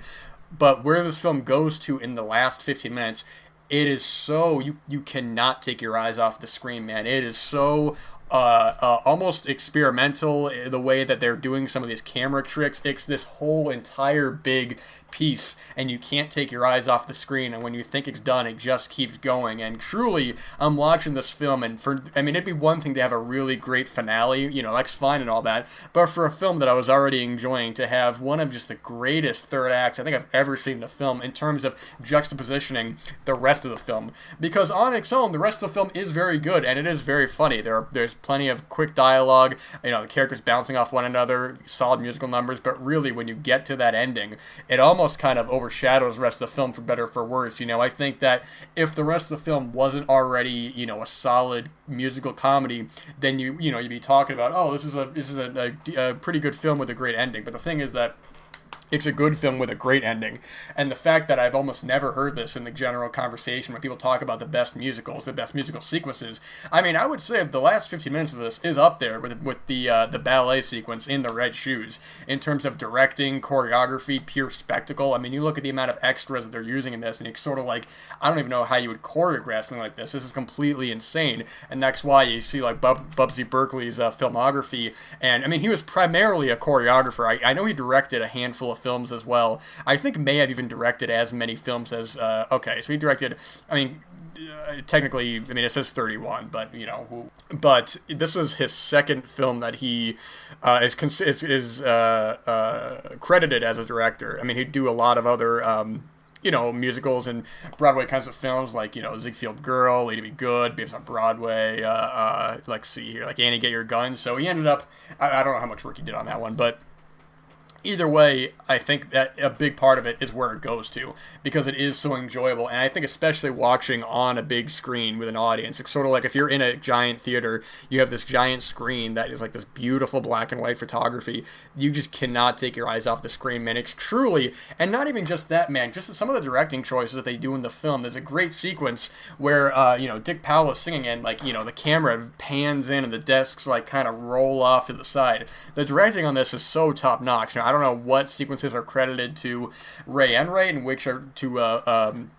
But where this film goes to in the last 15 minutes, it is so, you cannot take your eyes off the screen, man. It is so almost experimental, the way that they're doing some of these camera tricks. It's this whole entire big piece, and you can't take your eyes off the screen, and when you think it's done, it just keeps going. And truly, I'm watching this film, and it'd be one thing to have a really great finale, you know, that's fine and all that, but for a film that I was already enjoying, to have one of just the greatest third acts I think I've ever seen in a film in terms of juxtapositioning the rest of the film, because on its own, the rest of the film is very good, and it is very funny. There's There's plenty of quick dialogue, the characters bouncing off one another, solid musical numbers, but really when you get to that ending, it almost kind of overshadows the rest of the film, for better or for worse. I think that if the rest of the film wasn't already, a solid musical comedy, then you'd be talking about, oh, this is a pretty good film with a great ending. But the thing is that it's a good film with a great ending. And the fact that I've almost never heard this in the general conversation when people talk about the best musicals, the best musical sequences, I would say the last 15 minutes of this is up there with the ballet sequence in The Red Shoes in terms of directing, choreography, pure spectacle. You look at the amount of extras that they're using in this, and it's sort of like, I don't even know how you would choreograph something like this. This is completely insane. And that's why you see like Bubsy Berkeley's filmography. And he was primarily a choreographer. I know he directed a handful of films as well. I think may have even directed as many films as so he directed, technically, it says 31, but but this is his second film that he is credited as a director. He'd do a lot of other musicals and Broadway kinds of films, like, Ziegfeld Girl, Lady Be Good, Babes on Broadway, like Annie Get Your Gun. So he ended up, I don't know how much work he did on that one, but either way, I think that a big part of it is where it goes to, because it is so enjoyable. And I think especially watching on a big screen with an audience, it's sort of like if you're in a giant theater, you have this giant screen that is like this beautiful black and white photography. You just cannot take your eyes off the screen, man. It's truly, and not even just that, man, just some of the directing choices that they do in the film. There's a great sequence where, Dick Powell is singing and, the camera pans in and the desks, kind of roll off to the side. The directing on this is so top-notch. I don't know what sequences are credited to Ray Enright and which are to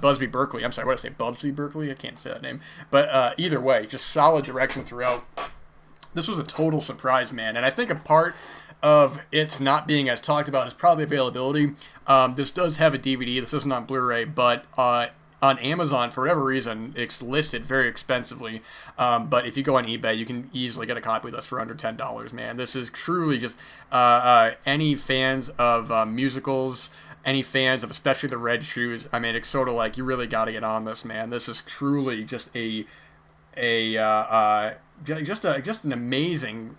Busby Berkeley. I'm sorry, what did I say? Bubsy Berkeley? I can't say that name. But either way, just solid direction throughout. This was a total surprise, man. And I think a part of it not being as talked about is probably availability. This does have a DVD. This isn't on Blu-ray, but on Amazon, for whatever reason, it's listed very expensively. But if you go on eBay, you can easily get a copy of this for under $10, man. This is truly just any fans of musicals, any fans of especially The Red Shoes. It's sort of like you really got to get on this, man. This is truly just just an amazing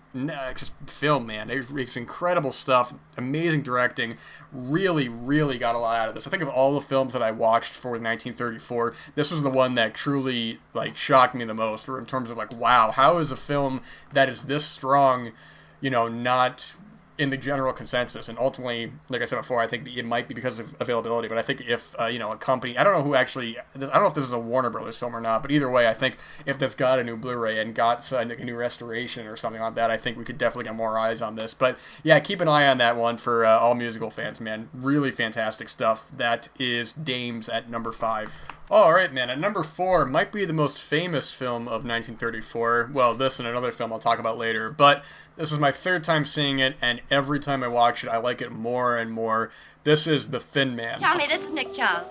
film, man. It's incredible stuff, amazing directing, really, really got a lot out of this. I think of all the films that I watched for 1934, this was the one that truly, shocked me the most, or in terms of, wow, how is a film that is this strong, not in the general consensus? And ultimately, like I said before, I think it might be because of availability, but I think if, a company, I don't know if this is a Warner Brothers film or not, but either way, I think if this got a new Blu-ray and got a new restoration or something like that, I think we could definitely get more eyes on this. But yeah, keep an eye on that one for all musical fans, man. Really fantastic stuff. That is Dames at number 5. Alright, man, at number 4 might be the most famous film of 1934. Well, this and another film I'll talk about later, but this is my third time seeing it, and every time I watch it, I like it more and more. This is The Thin Man. Tommy, this is Nick Charles.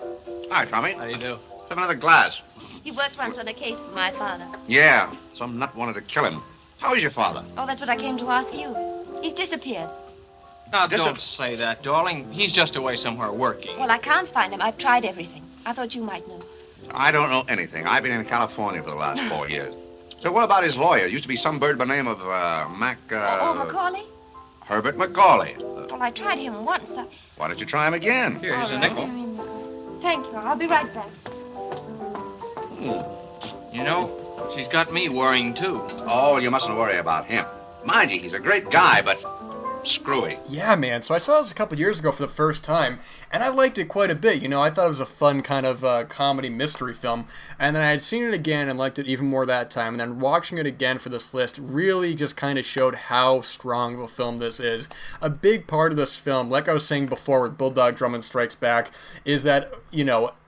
Hi, Tommy. How do you do? Let's have another glass. He worked once on a case with my father. Yeah, some nut wanted to kill him. How is your father? Oh, that's what I came to ask you. He's disappeared. Now, don't say that, darling. He's just away somewhere working. Well, I can't find him. I've tried everything. I thought you might know. I don't know anything. I've been in California for the last 4 years. So what about his lawyer? Used to be some bird by the name of Macaulay? Herbert Macaulay. Well, I tried him once. Why don't you try him again? Here's a nickel. Thank you. I'll be right back. She's got me worrying, too. Oh, you mustn't worry about him. Mind you, he's a great guy, but screwy. Yeah, man. So I saw this a couple years ago for the first time, and I liked it quite a bit. I thought it was a fun kind of comedy mystery film, and then I had seen it again and liked it even more that time, and then watching it again for this list really just kind of showed how strong of a film this is. A big part of this film, like I was saying before with Bulldog Drummond Strikes Back, is that,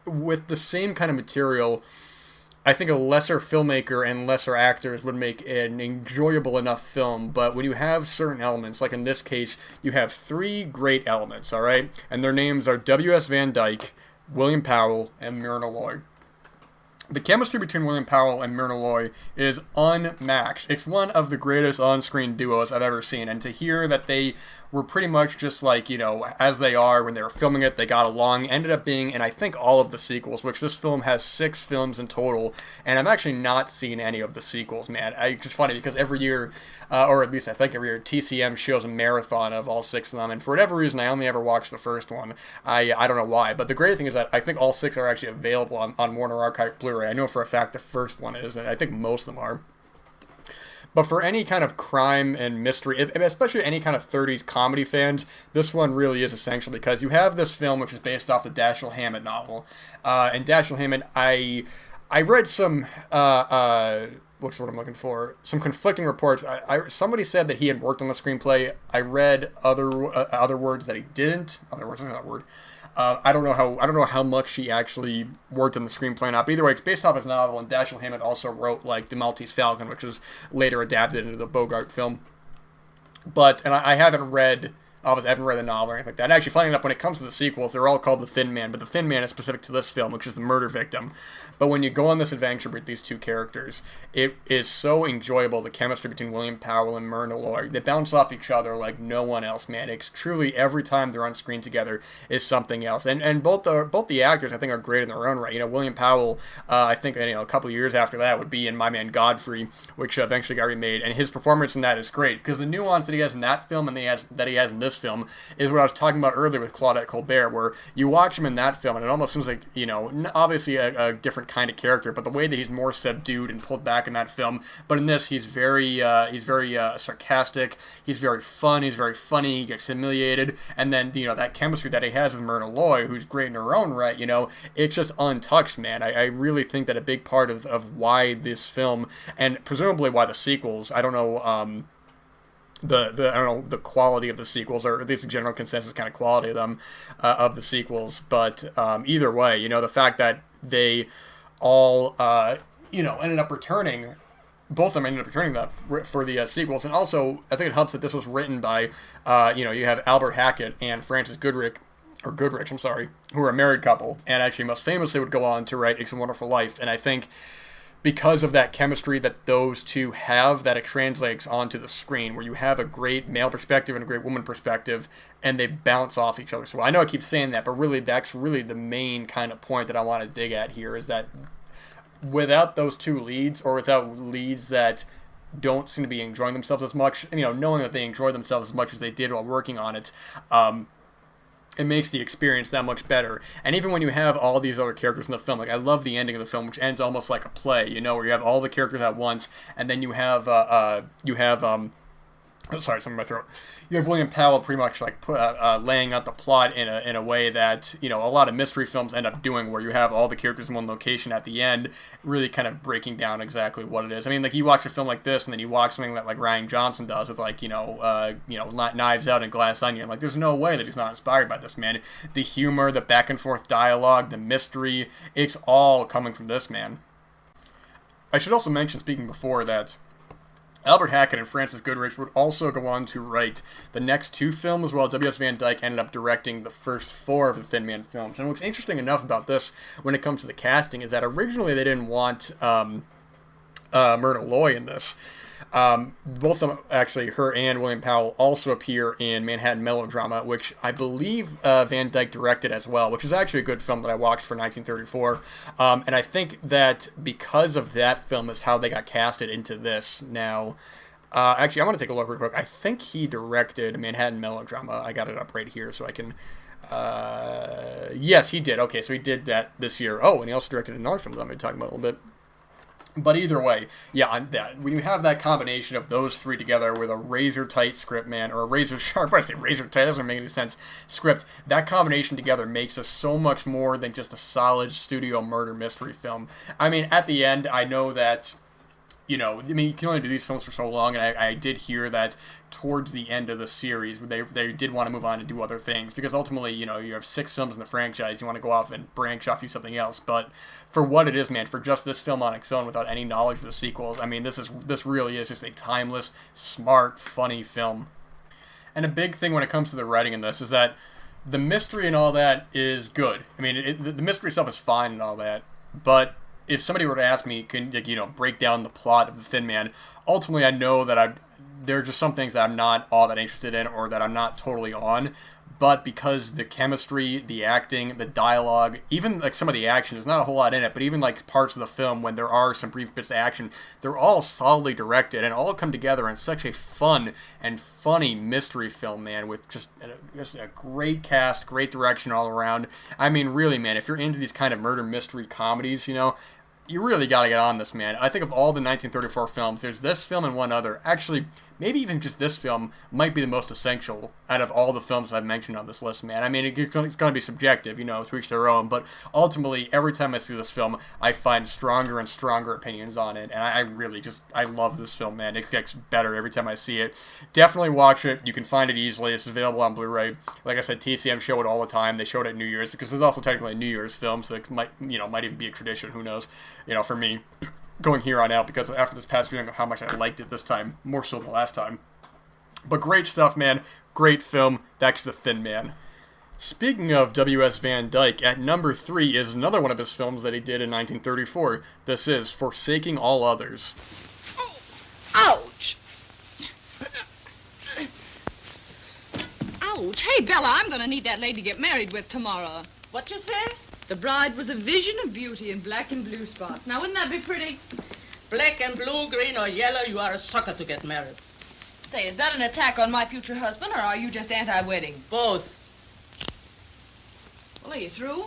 with the same kind of material, I think a lesser filmmaker and lesser actors would make an enjoyable enough film, but when you have certain elements, like in this case, you have 3 great elements, all right? And their names are W.S. Van Dyke, William Powell, and Myrna Loy. The chemistry between William Powell and Myrna Loy is unmatched. It's one of the greatest on-screen duos I've ever seen, and to hear that they were pretty much just like, as they are when they were filming it, they got along, ended up being in, I think, all of the sequels, which this film has 6 films in total, and I've actually not seen any of the sequels, man. It's just funny because every year, or at least I think every year, TCM shows a marathon of all 6 of them, and for whatever reason, I only ever watched the first one. I don't know why, but the great thing is that I think all 6 are actually available on Warner Archive Blu-ray. I know for a fact the first one is, and I think most of them are. But for any kind of crime and mystery, especially any kind of 30s comedy fans, this one really is essential because you have this film which is based off the Dashiell Hammett novel. And Dashiell Hammett, I read some, what's the word I'm looking for? Some conflicting reports. Somebody said that he had worked on the screenplay. I read other words that he didn't. Other words, that's not a word. I don't know how much he actually worked on the screenplay or not. But either way, it's based off his novel, and Dashiell Hammett also wrote like The Maltese Falcon, which was later adapted into the Bogart film. And I haven't read. Obviously, I haven't read the novel or anything like that. And actually, funny enough, when it comes to the sequels, they're all called The Thin Man, but The Thin Man is specific to this film, which is the murder victim. But when you go on this adventure with these two characters, it is so enjoyable, the chemistry between William Powell and Myrna Loy. They bounce off each other like no one else, man. It's truly, every time they're on screen together, is something else. And both the actors, I think, are great in their own right. William Powell, I think, a couple of years after that would be in My Man Godfrey, which eventually got remade, and his performance in that is great, because the nuance that he has in that film and that he has in this film is what I was talking about earlier with Claudette Colbert, where you watch him in that film and it almost seems like, obviously a different kind of character, but the way that he's more subdued and pulled back in that film. But in this, he's very sarcastic, he's very fun, he's very funny, he gets humiliated, and then, that chemistry that he has with Myrna Loy, who's great in her own right, it's just untouched, man. I really think that a big part of why this film, and presumably why the sequels, I don't know, the quality of the sequels, or at least the general consensus kind of quality of them, of the sequels. But either way, the fact that they all, ended up returning, both of them ended up returning for the sequels. And also, I think it helps that this was written by, you have Albert Hackett and Frances Goodrich, who are a married couple, and actually most famously would go on to write It's a Wonderful Life. And I think because of that chemistry that those two have, that it translates onto the screen, where you have a great male perspective and a great woman perspective, and they bounce off each other. So I know I keep saying that, but really that's really the main kind of point that I want to dig at here, is that without those two leads, or without leads that don't seem to be enjoying themselves as much, knowing that they enjoy themselves as much as they did while working on it, it makes the experience that much better. And even when you have all these other characters in the film, like I love the ending of the film, which ends almost like a play, where you have all the characters at once, and then you have sorry, something in my throat. You have William Powell pretty much like laying out the plot in a way that a lot of mystery films end up doing, where you have all the characters in one location at the end, really kind of breaking down exactly what it is. I mean, like you watch a film like this, and then you watch something that like Rian Johnson does with like Knives Out and Glass Onion. Like, there's no way that he's not inspired by this, man. The humor, the back and forth dialogue, the mystery, it's all coming from this man. I should also mention, speaking before, that Albert Hackett and Frances Goodrich would also go on to write the next 2 films, while W.S. Van Dyke ended up directing the first 4 of the Thin Man films. And what's interesting enough about this when it comes to the casting is that originally they didn't want Myrna Loy in this. Both of them, actually, her and William Powell, also appear in Manhattan Melodrama, which I believe Van Dyke directed as well, which is actually a good film that I watched for 1934. And I think that because of that film is how they got casted into this. Now, actually, I want to take a look real quick. I think he directed Manhattan Melodrama. I got it up right here so I can... yes, he did. Okay, so he did that this year. Oh, and he also directed another film that I'm going to talk about a little bit. But either way, yeah, when you have that combination of those 3 together with a razor-tight script, man, or a razor-sharp, I say razor-tight, that doesn't make any sense, script, that combination together makes us so much more than just a solid studio murder mystery film. I mean, at the end, I know that, you can only do these films for so long, and I did hear that towards the end of the series, they did want to move on and do other things, because ultimately, you have 6 films in the franchise, you want to go off and branch off, do something else. But for what it is, man, for just this film on its own, without any knowledge of the sequels, I mean, this really is just a timeless, smart, funny film. And a big thing when it comes to the writing in this is that the mystery and all that is good. I mean, the mystery itself is fine and all that, but if somebody were to ask me, can break down the plot of The Thin Man, ultimately I know that there are just some things that I'm not all that interested in or that I'm not totally on. But because the chemistry, the acting, the dialogue, even like some of the action, there's not a whole lot in it, but even like parts of the film when there are some brief bits of action, they're all solidly directed and all come together in such a fun and funny mystery film, man, with just a great cast, great direction all around. I mean, really, man, if you're into these kind of murder mystery comedies, you really got to get on this, man. I think of all the 1934 films, there's this film and one other. Actually, maybe even just this film might be the most essential out of all the films I've mentioned on this list, man. I mean, it's going to be subjective, to each their own, but ultimately, every time I see this film, I find stronger and stronger opinions on it, and I love this film, man. It gets better every time I see it. Definitely watch it. You can find it easily. It's available on Blu-ray. Like I said, TCM show it all the time. They showed it at New Year's, because it's also technically a New Year's film, so it might even be a tradition, who knows, for me, going here on out, because after this past viewing of how much I liked it this time, more so than last time. But great stuff, man. Great film. That's The Thin Man. Speaking of W.S. Van Dyke, at number 3 is another one of his films that he did in 1934. This is Forsaking All Others. Oh, ouch! Ouch! Hey, Bella, I'm gonna need that lady to get married with tomorrow. What you say? The bride was a vision of beauty in black and blue spots. Now, wouldn't that be pretty? Black and blue, green or yellow, you are a sucker to get married. Say, is that an attack on my future husband, or are you just anti-wedding? Both. Well, are you through?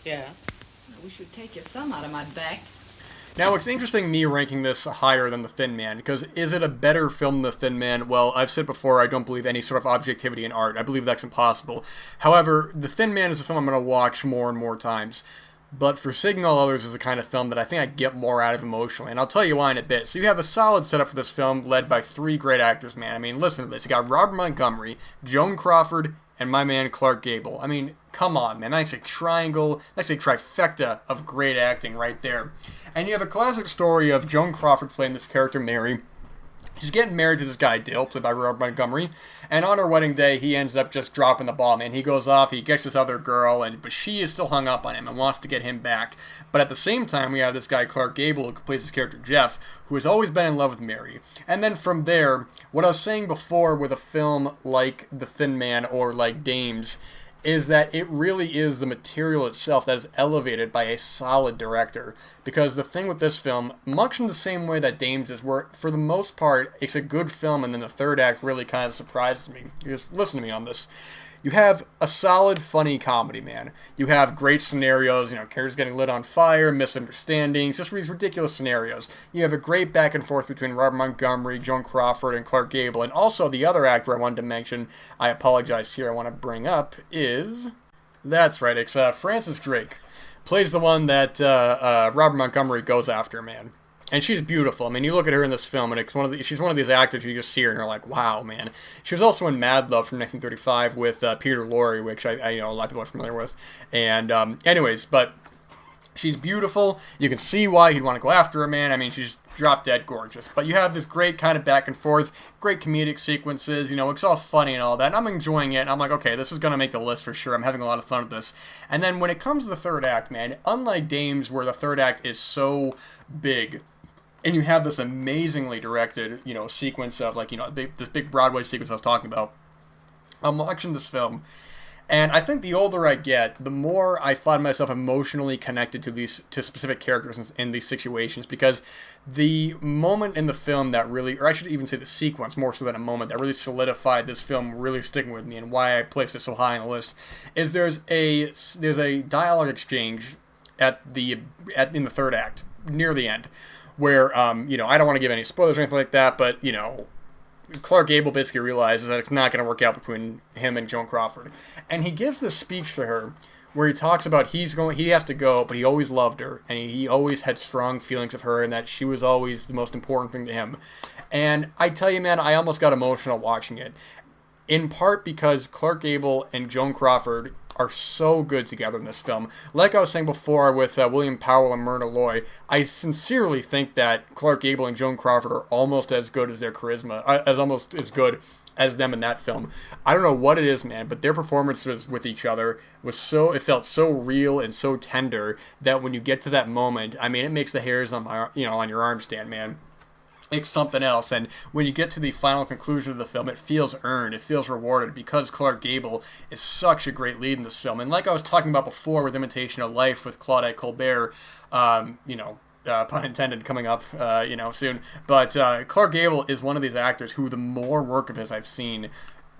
Yeah. Well, we should take your thumb out of my back. Now, it's interesting me ranking this higher than The Thin Man, because is it a better film than The Thin Man? Well, I've said before, I don't believe any sort of objectivity in art. I believe that's impossible. However, The Thin Man is a film I'm going to watch more and more times. But Forsaking All Others is the kind of film that I think I get more out of emotionally, and I'll tell you why in a bit. So you have a solid setup for this film, led by 3 great actors, man. I mean, listen to this. You got Robert Montgomery, Joan Crawford, and my man Clark Gable. I mean, come on, man. That's a triangle, that's a trifecta of great acting right there. And you have a classic story of Joan Crawford playing this character, Mary. She's getting married to this guy, Dale, played by Robert Montgomery, and on her wedding day, he ends up just dropping the ball, man. He goes off, he gets this other girl, but she is still hung up on him and wants to get him back. But at the same time, we have this guy, Clark Gable, who plays his character, Jeff, who has always been in love with Mary. And then from there, what I was saying before with a film like The Thin Man or like Dames, is that it really is the material itself that is elevated by a solid director. Because the thing with this film, much in the same way that Dames is, where for the most part, it's a good film and then the third act really kind of surprises me. Just listen to me on this. You have a solid, funny comedy, man. You have great scenarios, characters getting lit on fire, misunderstandings, just these ridiculous scenarios. You have a great back and forth between Robert Montgomery, Joan Crawford, and Clark Gable. And also the other actor I wanted to mention, I apologize here, I want to bring up, is... That's right, it's Frances Drake. Plays the one that Robert Montgomery goes after, man. And she's beautiful. I mean, you look at her in this film, and she's one of these actors you just see her, and you're like, wow, man. She was also in Mad Love from 1935 with Peter Lorre, which I a lot of people are familiar with. And anyways, but she's beautiful. You can see why he'd want to go after her, man. I mean, she's drop-dead gorgeous. But you have this great kind of back and forth, great comedic sequences. It's all funny and all that. And I'm enjoying it. And I'm like, okay, this is going to make the list for sure. I'm having a lot of fun with this. And then when it comes to the third act, man, unlike Dames, where the third act is so big, and you have this amazingly directed, sequence of, this big Broadway sequence I was talking about. I'm watching this film, and I think the older I get, the more I find myself emotionally connected to specific characters in these situations, because the moment in the film that really, or I should even say the sequence, more so than a moment, that really solidified this film really sticking with me, and why I placed it so high on the list, is there's a dialogue exchange in the third act, near the end, where, I don't want to give any spoilers or anything like that, but, Clark Gable basically realizes that it's not going to work out between him and Joan Crawford. And he gives this speech to her where he talks about he has to go, but he always loved her, and he always had strong feelings of her, and that she was always the most important thing to him. And I tell you, man, I almost got emotional watching it. In part because Clark Gable and Joan Crawford are so good together in this film. Like I was saying before with William Powell and Myrna Loy, I sincerely think that Clark Gable and Joan Crawford are almost as good as their charisma, almost as good as them in that film. I don't know what it is, man, but their performances with each other it felt so real and so tender that when you get to that moment, I mean, it makes the hairs on on your arm stand, man. It's something else, and when you get to the final conclusion of the film, it feels earned, it feels rewarded, because Clark Gable is such a great lead in this film. And like I was talking about before with Imitation of Life with Claudette Colbert, pun intended, coming up, soon. But Clark Gable is one of these actors who, the more work of his I've seen,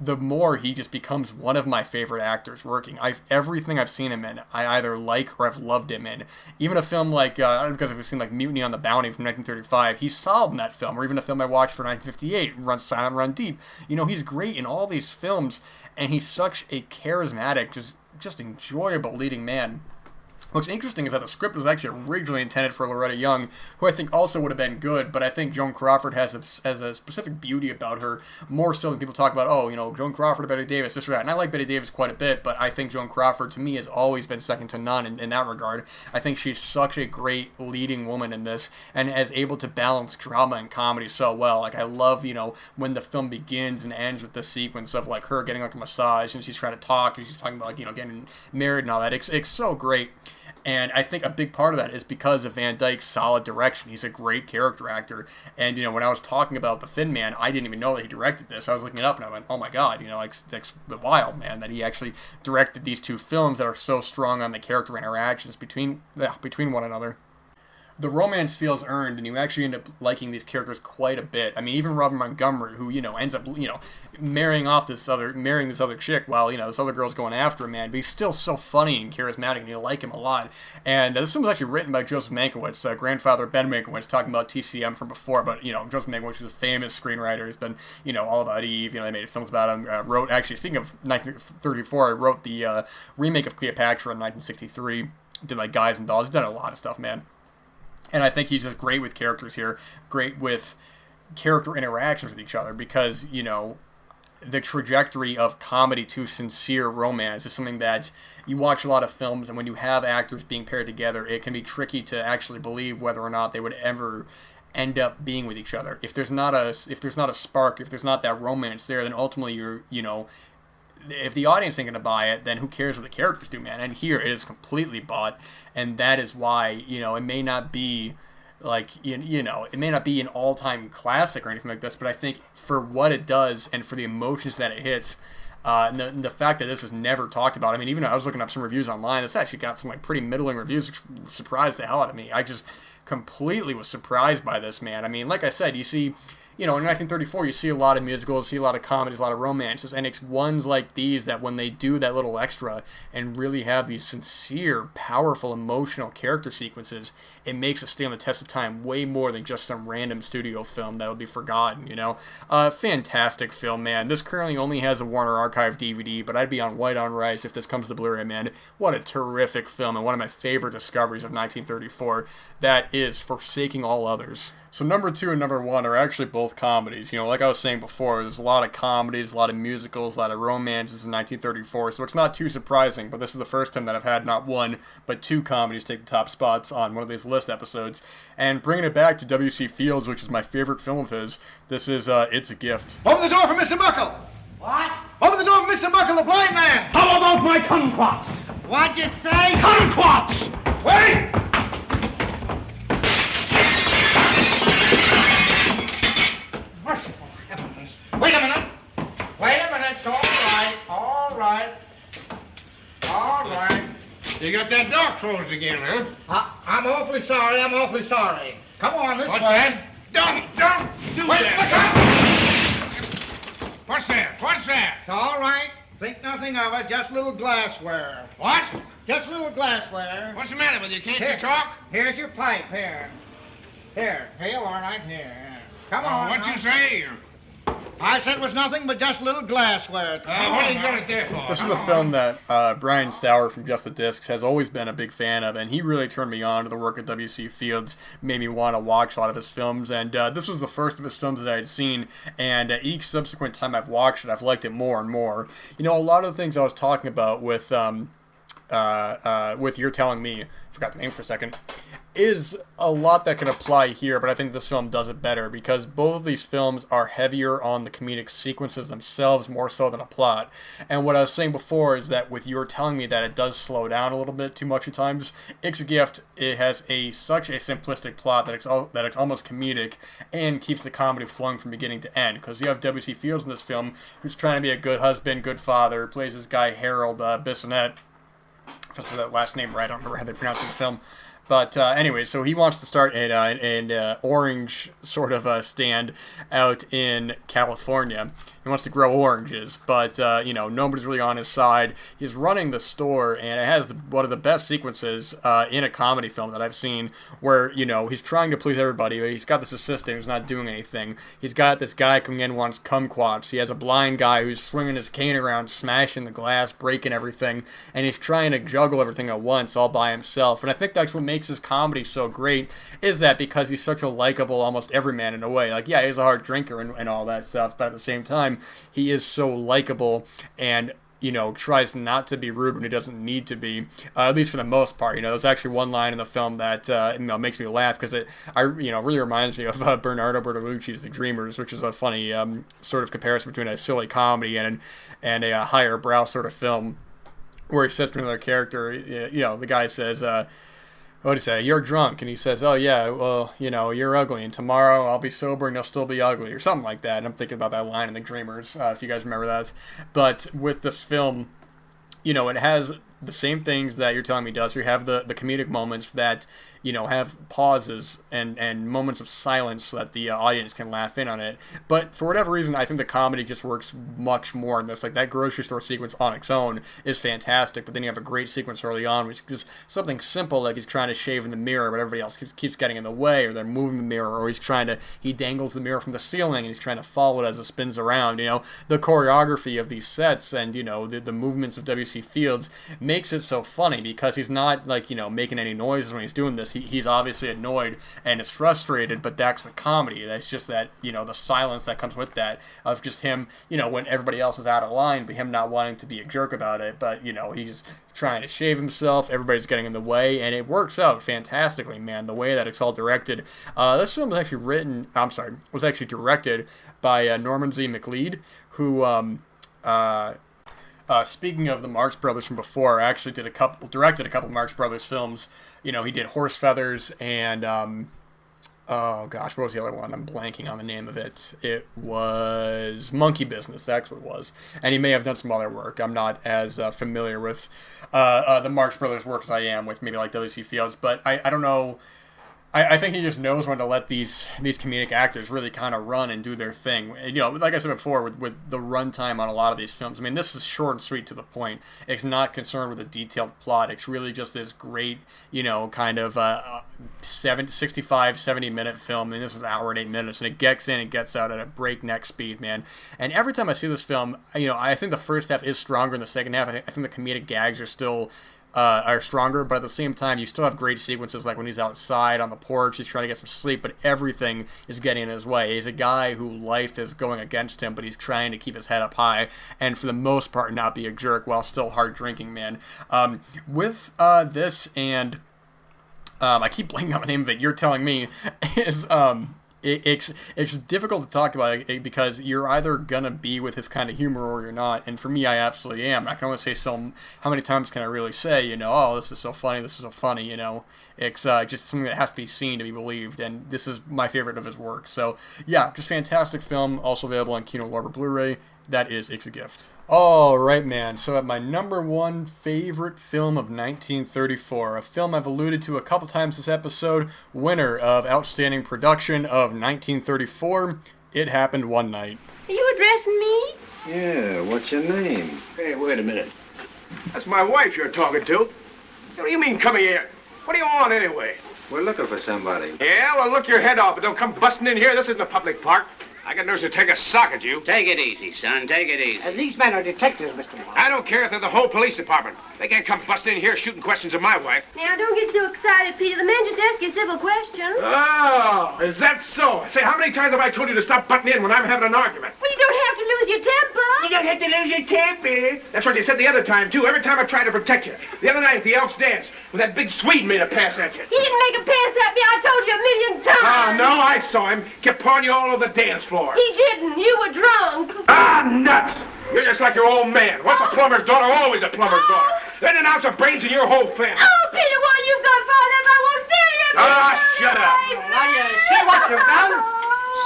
the more he just becomes one of my favorite actors working. Everything I've seen him in, I either like or I've loved him in. Even a film like, I don't know because I've seen like Mutiny on the Bounty from 1935, he's solid in that film. Or even a film I watched for 1958, Run Silent, Run Deep. He's great in all these films, and he's such a charismatic, just enjoyable leading man. What's interesting is that the script was actually originally intended for Loretta Young, who I think also would have been good, but I think Joan Crawford has a specific beauty about her, more so than people talk about, Joan Crawford or Bette Davis, this or that. And I like Bette Davis quite a bit, but I think Joan Crawford, to me, has always been second to none in that regard. I think she's such a great leading woman in this, and is able to balance drama and comedy so well. Like, I love, when the film begins and ends with the sequence of, like, her getting, like, a massage, and she's trying to talk, and she's talking about, like, getting married and all that. It's so great. And I think a big part of that is because of Van Dyke's solid direction. He's a great character actor. And, when I was talking about The Thin Man, I didn't even know that he directed this. I was looking it up and I went, oh my God, that's wild, man, that he actually directed these two films that are so strong on the character interactions between one another. The romance feels earned, and you actually end up liking these characters quite a bit. I mean, even Robert Montgomery, who, ends up, marrying this other chick while, this other girl's going after him, man. But he's still so funny and charismatic, and you like him a lot. And this film was actually written by Joseph Mankiewicz, grandfather Ben Mankiewicz, talking about TCM from before. But, Joseph Mankiewicz is a famous screenwriter. He's been, All About Eve. They made films about him. Actually, speaking of 1934, I wrote the remake of Cleopatra in 1963. Did, like, Guys and Dolls. He's done a lot of stuff, man. And I think he's just great with characters here, great with character interactions with each other, because, the trajectory of comedy to sincere romance is something that you watch a lot of films, and when you have actors being paired together, it can be tricky to actually believe whether or not they would ever end up being with each other. If there's not a spark, if there's not that romance there, then ultimately if the audience ain't going to buy it, then who cares what the characters do, man? And here, it is completely bought, and that is why, it may not be, like, it may not be an all-time classic or anything like this, but I think for what it does and for the emotions that it hits, and the fact that this is never talked about. I mean, even I was looking up some reviews online, this actually got some, like, pretty middling reviews, which surprised the hell out of me. I just completely was surprised by this, man. I mean, like I said, you see... in 1934, you see a lot of musicals, see a lot of comedies, a lot of romances, and it's ones like these that when they do that little extra and really have these sincere, powerful, emotional character sequences, it makes it stand the test of time way more than just some random studio film that would be forgotten, Fantastic film, man. This currently only has a Warner Archive DVD, but I'd be on white on rice if this comes to Blu-ray, man. What a terrific film, and one of my favorite discoveries of 1934. That is Forsaking All Others. So number 2 and number 1 are actually both comedies. Like I was saying before, there's a lot of comedies, a lot of musicals, a lot of romances in 1934, so it's not too surprising, but this is the first time that I've had not one, but 2 comedies take the top spots on one of these list episodes. And bringing it back to W.C. Fields, which is my favorite film of his, this is It's a Gift. Open the door for Mr. Muckle! What? Open the door for Mr. Muckle, the blind man! How about my kumquats? What'd you say? Kumquats! Wait! Merciful heavens. Wait a minute. It's all right. You got that door closed again, huh? I'm awfully sorry. Come on, this way. Don't do that. What's that? It's all right. Think nothing of it. Just a little glassware. What? Just a little glassware. What's the matter with you? Can't you talk? Here's your pipe. Here, you all right? Here. Come on. What'd you say? I said it was nothing but just a little glassware. What are you got it there for? This is a film that Brian Sauer from Just the Discs has always been a big fan of, and he really turned me on to the work of W.C. Fields, made me want to watch a lot of his films, and this was the first of his films that I had seen, and each subsequent time I've watched it, I've liked it more and more. A lot of the things I was talking about with with You're Telling Me, forgot the name for a second, is a lot that can apply here, but I think this film does it better because both of these films are heavier on the comedic sequences themselves more so than a plot. And what I was saying before is that with You're Telling Me that it does slow down a little bit too much at times. It's a Gift, it has such a simplistic plot that it's almost comedic and keeps the comedy flowing from beginning to end, because you have W.C. Fields in this film who's trying to be a good husband, good father, plays this guy Harold Bissonette. If I said that last name right, I don't remember how they pronounce it in the film. But anyway, so he wants to start an orange sort of stand out in California. He wants to grow oranges, but nobody's really on his side. He's running the store, and it has one of the best sequences in a comedy film that I've seen, where he's trying to please everybody. He's got this assistant who's not doing anything. He's got this guy coming in who wants kumquats. He has a blind guy who's swinging his cane around, smashing the glass, breaking everything, and he's trying to juggle everything at once all by himself. And I think that's what makes his comedy so great, is that because he's such a likable almost everyman in a way. Like, yeah, he's a hard drinker and all that stuff, but at the same time, he is so likable and tries not to be rude when he doesn't need to be, at least for the most part. There's actually one line in the film that makes me laugh because it really reminds me of Bernardo Bertolucci's The Dreamers, which is a funny sort of comparison between a silly comedy and a higher brow sort of film, where he says to another character, the guy says, what do you say? You're drunk. And he says, oh, yeah, well, you're ugly. And tomorrow I'll be sober and you'll still be ugly, or something like that. And I'm thinking about that line in The Dreamers, if you guys remember that. But with this film, it has the same things that You're Telling Me does. You have the comedic moments that, have pauses and moments of silence so that the audience can laugh in on it. But for whatever reason, I think the comedy just works much more in this. Like, that grocery store sequence on its own is fantastic, but then you have a great sequence early on, which is something simple, like he's trying to shave in the mirror, but everybody else keeps getting in the way, or they're moving the mirror, or he dangles the mirror from the ceiling, and he's trying to follow it as it spins around. The choreography of these sets and, the movements of W.C. Fields makes it so funny, because he's not, making any noises when he's doing this. He's obviously annoyed and is frustrated, but that's the comedy. That's just that, the silence that comes with that, of just him, when everybody else is out of line, but him not wanting to be a jerk about it, but, he's trying to shave himself, everybody's getting in the way, and it works out fantastically, man, the way that it's all directed. This film was actually directed by Norman Z. McLeod, who, speaking of the Marx Brothers from before, I actually directed a couple Marx Brothers films. He did Horse Feathers and, what was the other one? I'm blanking on the name of it. It was Monkey Business, that's what it was. And he may have done some other work. I'm not as familiar with the Marx Brothers work as I am with maybe like W.C. Fields, but I don't know. I think he just knows when to let these comedic actors really kind of run and do their thing. Like I said before, with the runtime on a lot of these films, I mean, this is short and sweet to the point. It's not concerned with a detailed plot. It's really just this great, kind of 65, 70-minute film. And this is an hour and 8 minutes, and it gets in and gets out at a breakneck speed, man. And every time I see this film, I think the first half is stronger than the second half. I think the comedic gags are still are stronger, but at the same time, you still have great sequences, like when he's outside on the porch, he's trying to get some sleep, but everything is getting in his way. He's a guy who life is going against him, but he's trying to keep his head up high, and for the most part, not be a jerk while still hard drinking, man. With this, and I keep blanking on the name of it, You're Telling Me, is it's difficult to talk about it because you're either gonna be with his kind of humor or you're not, and for me, I absolutely am. I can only say so. How many times can I really say, oh, this is so funny, this is so funny, It's just something that has to be seen to be believed, and this is my favorite of his work. So yeah, just fantastic film. Also available on Kino Lorber Blu-ray. That is It's a Gift. All right, man. So at my number one favorite film of 1934, a film I've alluded to a couple times this episode, winner of Outstanding Production of 1934, It Happened One Night. Are you addressing me? Yeah, what's your name? Hey, wait a minute. That's my wife you're talking to. What do you mean, come here? What do you want, anyway? We're looking for somebody. Yeah, well, look your head off, but don't come busting in here. This isn't a public park. I got nerves to take a sock at you. Take it easy, son. Take it easy. These men are detectives, Mr. Moore. I don't care if they're the whole police department. They can't come busting in here shooting questions at my wife. Now, don't get so excited, Peter. The men just ask you civil questions. Oh, is that so? Say, how many times have I told you to stop butting in when I'm having an argument? Well, you don't have to lose your temper. You don't have to lose your temper. That's what you said the other time, too. Every time I tried to protect you. The other night at the Elks dance, with that big Swede made a pass at you. He didn't make a pass at me. I told you a million times. Oh, no, I saw him. Kept pawing you all over the dance floor. He didn't. You were drunk. Ah, nuts! You're just like your old man. Once a plumber's daughter, always a plumber's daughter. Then an ounce of brains in your whole family. Oh, Peter, why you've got fathers? I won't stand here. Ah, shut up. Now you see what you've done?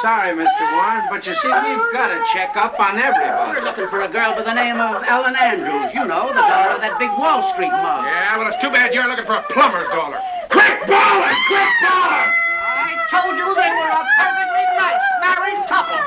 Sorry, Mr. Warren, but you see, we've got to check up on everybody. We're looking for a girl by the name of Ellen Andrews. You know, the daughter of that big Wall Street mug. Yeah, well, it's too bad you're looking for a plumber's daughter. Quick, baller! Quick, baller! I told you they were a perfectly nice married couple.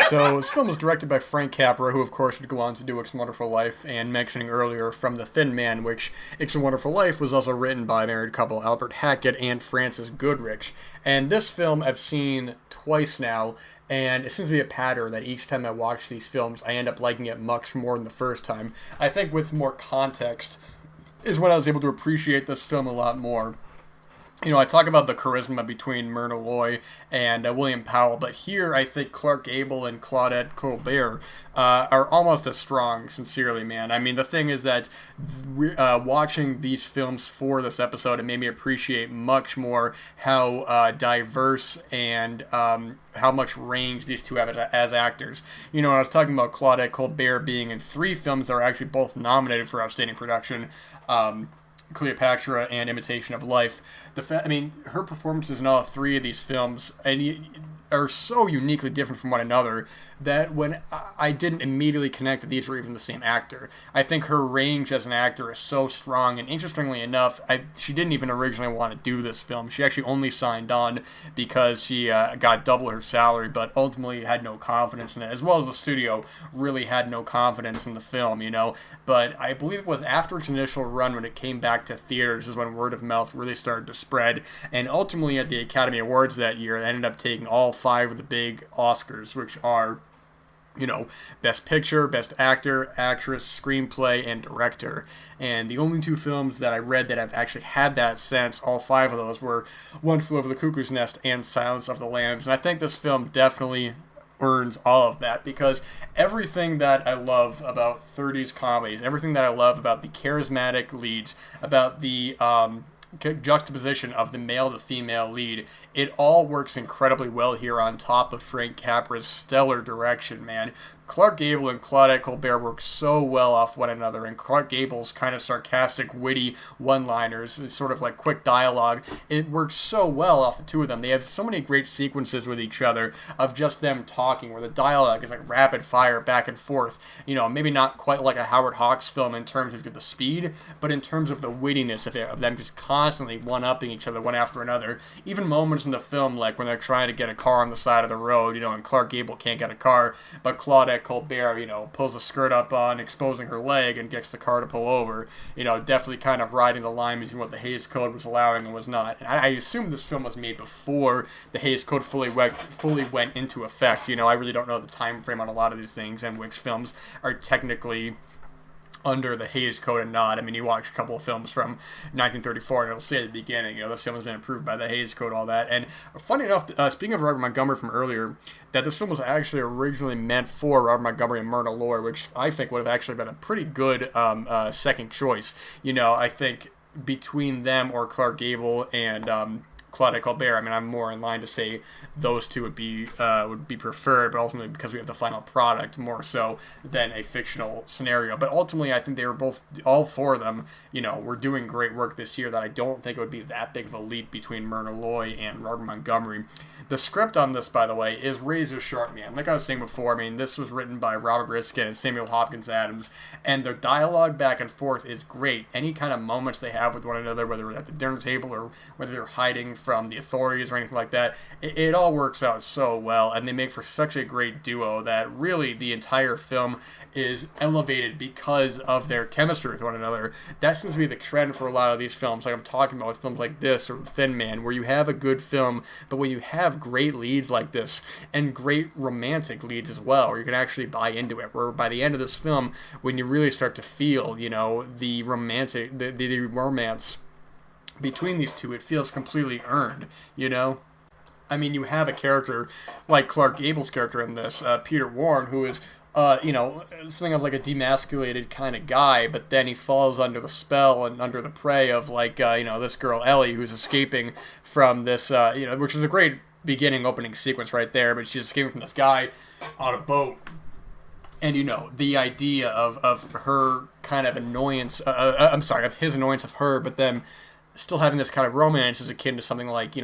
So this film was directed by Frank Capra, who of course would go on to do It's a Wonderful Life, and mentioning earlier From the Thin Man, which It's a Wonderful Life was also written by married couple Albert Hackett and Frances Goodrich. And this film I've seen twice now, and it seems to be a pattern that each time I watch these films I end up liking it much more than the first time. I think with more context is when I was able to appreciate this film a lot more. You know, I talk about the charisma between Myrna Loy and William Powell, but here I think Clark Gable and Claudette Colbert are almost as strong, sincerely, man. I mean, the thing is that watching these films for this episode, it made me appreciate much more how diverse and how much range these two have as actors. You know, I was talking about Claudette Colbert being in 3 films that are actually both nominated for Outstanding Production, Cleopatra and Imitation of Life. I mean, her performances in all 3 of these films are so uniquely different from one another that when I didn't immediately connect that these were even the same actor. I think her range as an actor is so strong, and interestingly enough, she didn't even originally want to do this film. She actually only signed on because she got double her salary, but ultimately had no confidence in it, as well as the studio really had no confidence in the film, you know. But I believe it was after its initial run, when it came back to theaters, is when word of mouth really started to spread, and ultimately at the Academy Awards that year, they ended up taking all 5 of the big Oscars, which are, you know, Best Picture, Best Actor, Actress, Screenplay, and Director. And the only 2 films that I read that have actually had that sense, all 5 of those, were One Flew Over the Cuckoo's Nest and Silence of the Lambs. And I think this film definitely earns all of that, because everything that I love about 30s comedies, everything that I love about the charismatic leads, about the juxtaposition of the male to female lead, it all works incredibly well here on top of Frank Capra's stellar direction, man. Clark Gable and Claudette Colbert work so well off one another, and Clark Gable's kind of sarcastic, witty one-liners, sort of like quick dialogue, it works so well off the 2 of them. They have so many great sequences with each other of just them talking, where the dialogue is like rapid fire back and forth. You know, maybe not quite like a Howard Hawks film in terms of the speed, but in terms of the wittiness of it, of them just constantly one-upping each other one after another. Even moments in the film, like when they're trying to get a car on the side of the road, you know, and Clark Gable can't get a car, but Claudette Colbert, you know, pulls the skirt up on, exposing her leg, and gets the car to pull over. You know, definitely kind of riding the line between what the Hays Code was allowing and was not. And I assume this film was made before the Hays Code fully went into effect. You know, I really don't know the time frame on a lot of these things, and which films are technically under the Hays Code and not. I mean, you watch a couple of films from 1934 and it'll say at the beginning, you know, this film has been approved by the Hays Code, all that. And funny enough, speaking of Robert Montgomery from earlier, that this film was actually originally meant for Robert Montgomery and Myrna Loy, which I think would have actually been a pretty good second choice. You know, I think between them or Clark Gable and Claudette Colbert, I mean, I'm more in line to say those 2 would be preferred, but ultimately because we have the final product more so than a fictional scenario. But ultimately, I think they were both, all 4 of them, you know, were doing great work this year that I don't think it would be that big of a leap between Myrna Loy and Robert Montgomery. The script on this, by the way, is razor sharp, man. Like I was saying before, I mean, this was written by Robert Riskin and Samuel Hopkins Adams, and their dialogue back and forth is great. Any kind of moments they have with one another, whether at the dinner table or whether they're hiding from the authorities or anything like that, it all works out so well, and they make for such a great duo that really the entire film is elevated because of their chemistry with one another. That seems to be the trend for a lot of these films, like I'm talking about with films like this or Thin Man, where you have a good film, but when you have great leads like this, and great romantic leads as well, where you can actually buy into it, where by the end of this film, when you really start to feel, you know, the romance between these two, it feels completely earned, you know? I mean, you have a character like Clark Gable's character in this, Peter Warren, who is, something of like a demasculated kind of guy, but then he falls under the spell and under the prey of this girl Ellie, who's escaping from this, which is a great beginning opening sequence right there, but she's escaping from this guy on a boat. And, the idea of her kind of annoyance, of his annoyance of her, but then still having this kind of romance is akin to something like,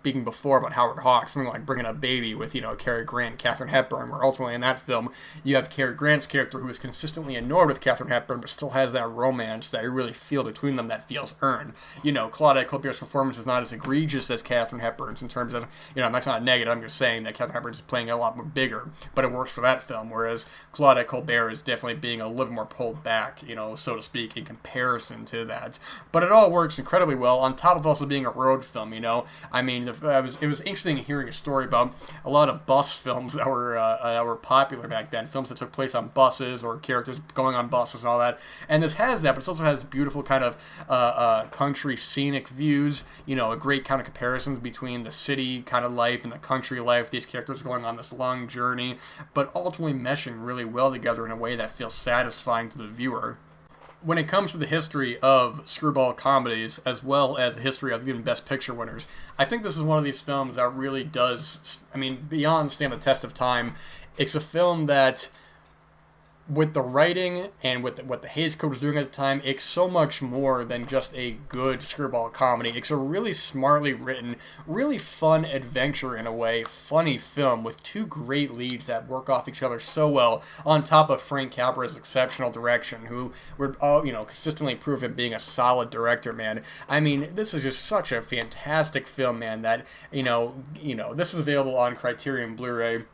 speaking before about Howard Hawks, something like Bringing a Baby with, Cary Grant and Katharine Hepburn, where ultimately in that film, you have Cary Grant's character who is consistently annoyed with Katharine Hepburn, but still has that romance that you really feel between them that feels earned. Claudette Colbert's performance is not as egregious as Katharine Hepburn's in terms of, that's not negative, I'm just saying that Katharine Hepburn is playing a lot more bigger, but it works for that film, whereas Claudette Colbert is definitely being a little more pulled back, so to speak, in comparison to that. But it all works incredibly well, on top of also being a road film, I mean, it was interesting hearing a story about a lot of bus films that were popular back then, films that took place on buses or characters going on buses and all that. And this has that, but it also has beautiful kind of country scenic views, a great kind of comparisons between the city kind of life and the country life, these characters going on this long journey, but ultimately meshing really well together in a way that feels satisfying to the viewer. When it comes to the history of screwball comedies, as well as the history of even Best Picture winners, I think this is one of these films that really does, beyond stand the test of time. It's a film that, with the writing and with what the Hays Code was doing at the time, it's so much more than just a good screwball comedy. It's a really smartly written, really fun adventure in a way, funny film with two great leads that work off each other so well, on top of Frank Capra's exceptional direction, who would all, consistently prove him being a solid director, man. I mean, this is just such a fantastic film, man, that, this is available on Criterion Blu-ray.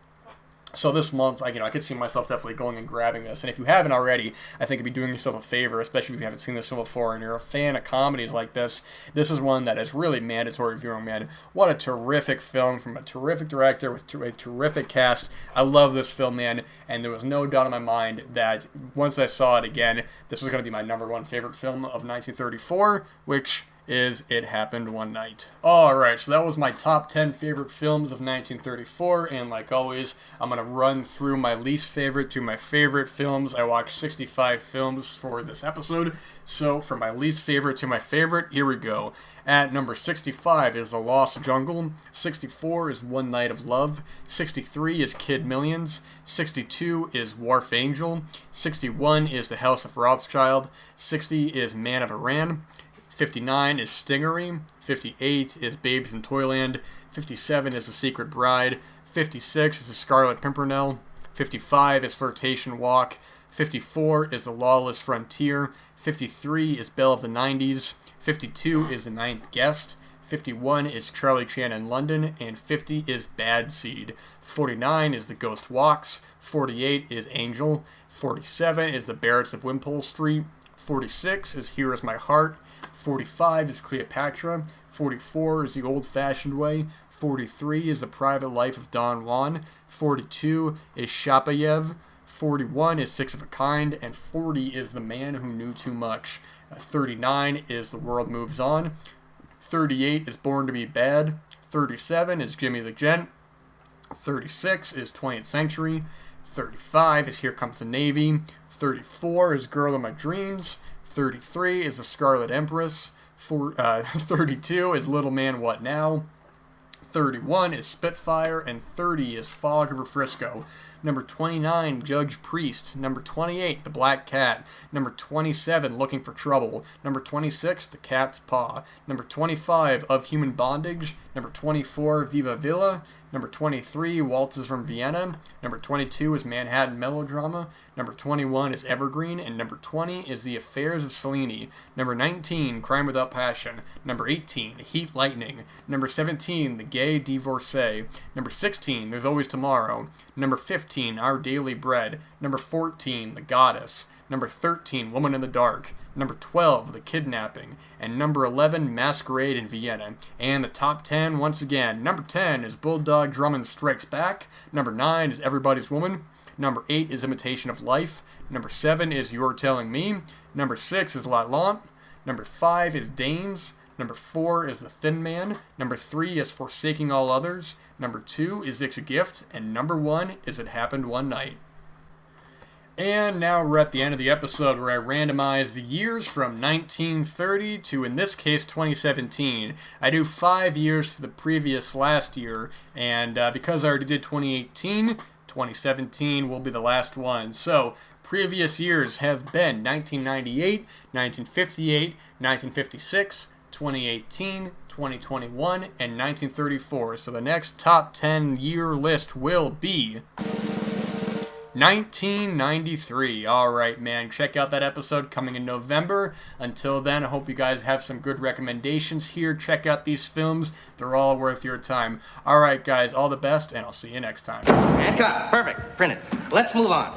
So this month, I could see myself definitely going and grabbing this. And if you haven't already, I think you'd be doing yourself a favor, especially if you haven't seen this film before and you're a fan of comedies like this. This is one that is really mandatory viewing, man. What a terrific film from a terrific director with a terrific cast. I love this film, man. And there was no doubt in my mind that once I saw it again, this was going to be my number one favorite film of 1934, which is It Happened One Night. Alright, so that was my top 10 favorite films of 1934, and like always, I'm going to run through my least favorite to my favorite films. I watched 65 films for this episode, so from my least favorite to my favorite, here we go. At number 65 is The Lost Jungle, 64 is One Night of Love, 63 is Kid Millions, 62 is Wharf Angel, 61 is The House of Rothschild, 60 is Man of Iran, 59 is Stingery, 58 is Babes in Toyland, 57 is The Secret Bride, 56 is The Scarlet Pimpernel, 55 is Flirtation Walk, 54 is The Lawless Frontier, 53 is Belle of the 90s, 52 is The Ninth Guest, 51 is Charlie Chan in London, and 50 is Bad Seed. 49 is The Ghost Walks, 48 is Angel, 47 is The Barretts of Wimpole Street, 46 is Here Is My Heart, 45 is Cleopatra, 44 is The Old-Fashioned Way, 43 is The Private Life of Don Juan, 42 is Shapayev, 41 is Six of a Kind, and 40 is The Man Who Knew Too Much. 39 is The World Moves On, 38 is Born to Be Bad, 37 is Jimmy the Gent, 36 is 20th Century, 35 is Here Comes the Navy, 34 is Girl of My Dreams, 33 is The Scarlet Empress, 32 is Little Man What Now, 31 is Spitfire, and 30 is Fog Over Frisco. Number 29, Judge Priest. Number 28, The Black Cat. Number 27, Looking for Trouble. Number 26, The Cat's Paw. Number 25, Of Human Bondage. Number 24, Viva Villa. Number 23, Waltzes from Vienna. Number 22 is Manhattan Melodrama. Number 21 is Evergreen. And number 20 is The Affairs of Cellini. Number 19, Crime Without Passion. Number 18, Heat Lightning. Number 17, The Gay Divorcee. Number 16, There's Always Tomorrow. Number 15, Our Daily Bread. Number 14, The Goddess. Number 13, Woman in the Dark. Number 12, The Kidnapping. And number 11, Masquerade in Vienna. And the top 10, once again. Number 10 is Bulldog Drummond Strikes Back. Number 9 is Everybody's Woman. Number 8 is Imitation of Life. Number 7 is You're Telling Me. Number 6 is La Lante. Number 5 is Dames. Number 4 is The Thin Man. Number 3 is Forsaking All Others. Number 2 is It's a Gift. And number 1 is It Happened One Night. And now we're at the end of the episode where I randomize the years from 1930 to, in this case, 2017. I do 5 years to the previous last year, and because I already did 2018, 2017 will be the last one. So, previous years have been 1998, 1958, 1956, 2018, 2021, and 1934. So the next top 10 year list will be 1993. Alright, man, check out that episode coming in November. Until then, I hope you guys have some good recommendations here. Check out these films. They're all worth your time. Alright, guys, all the best, and I'll see you next time. And cut. Perfect. Print it. Let's move on.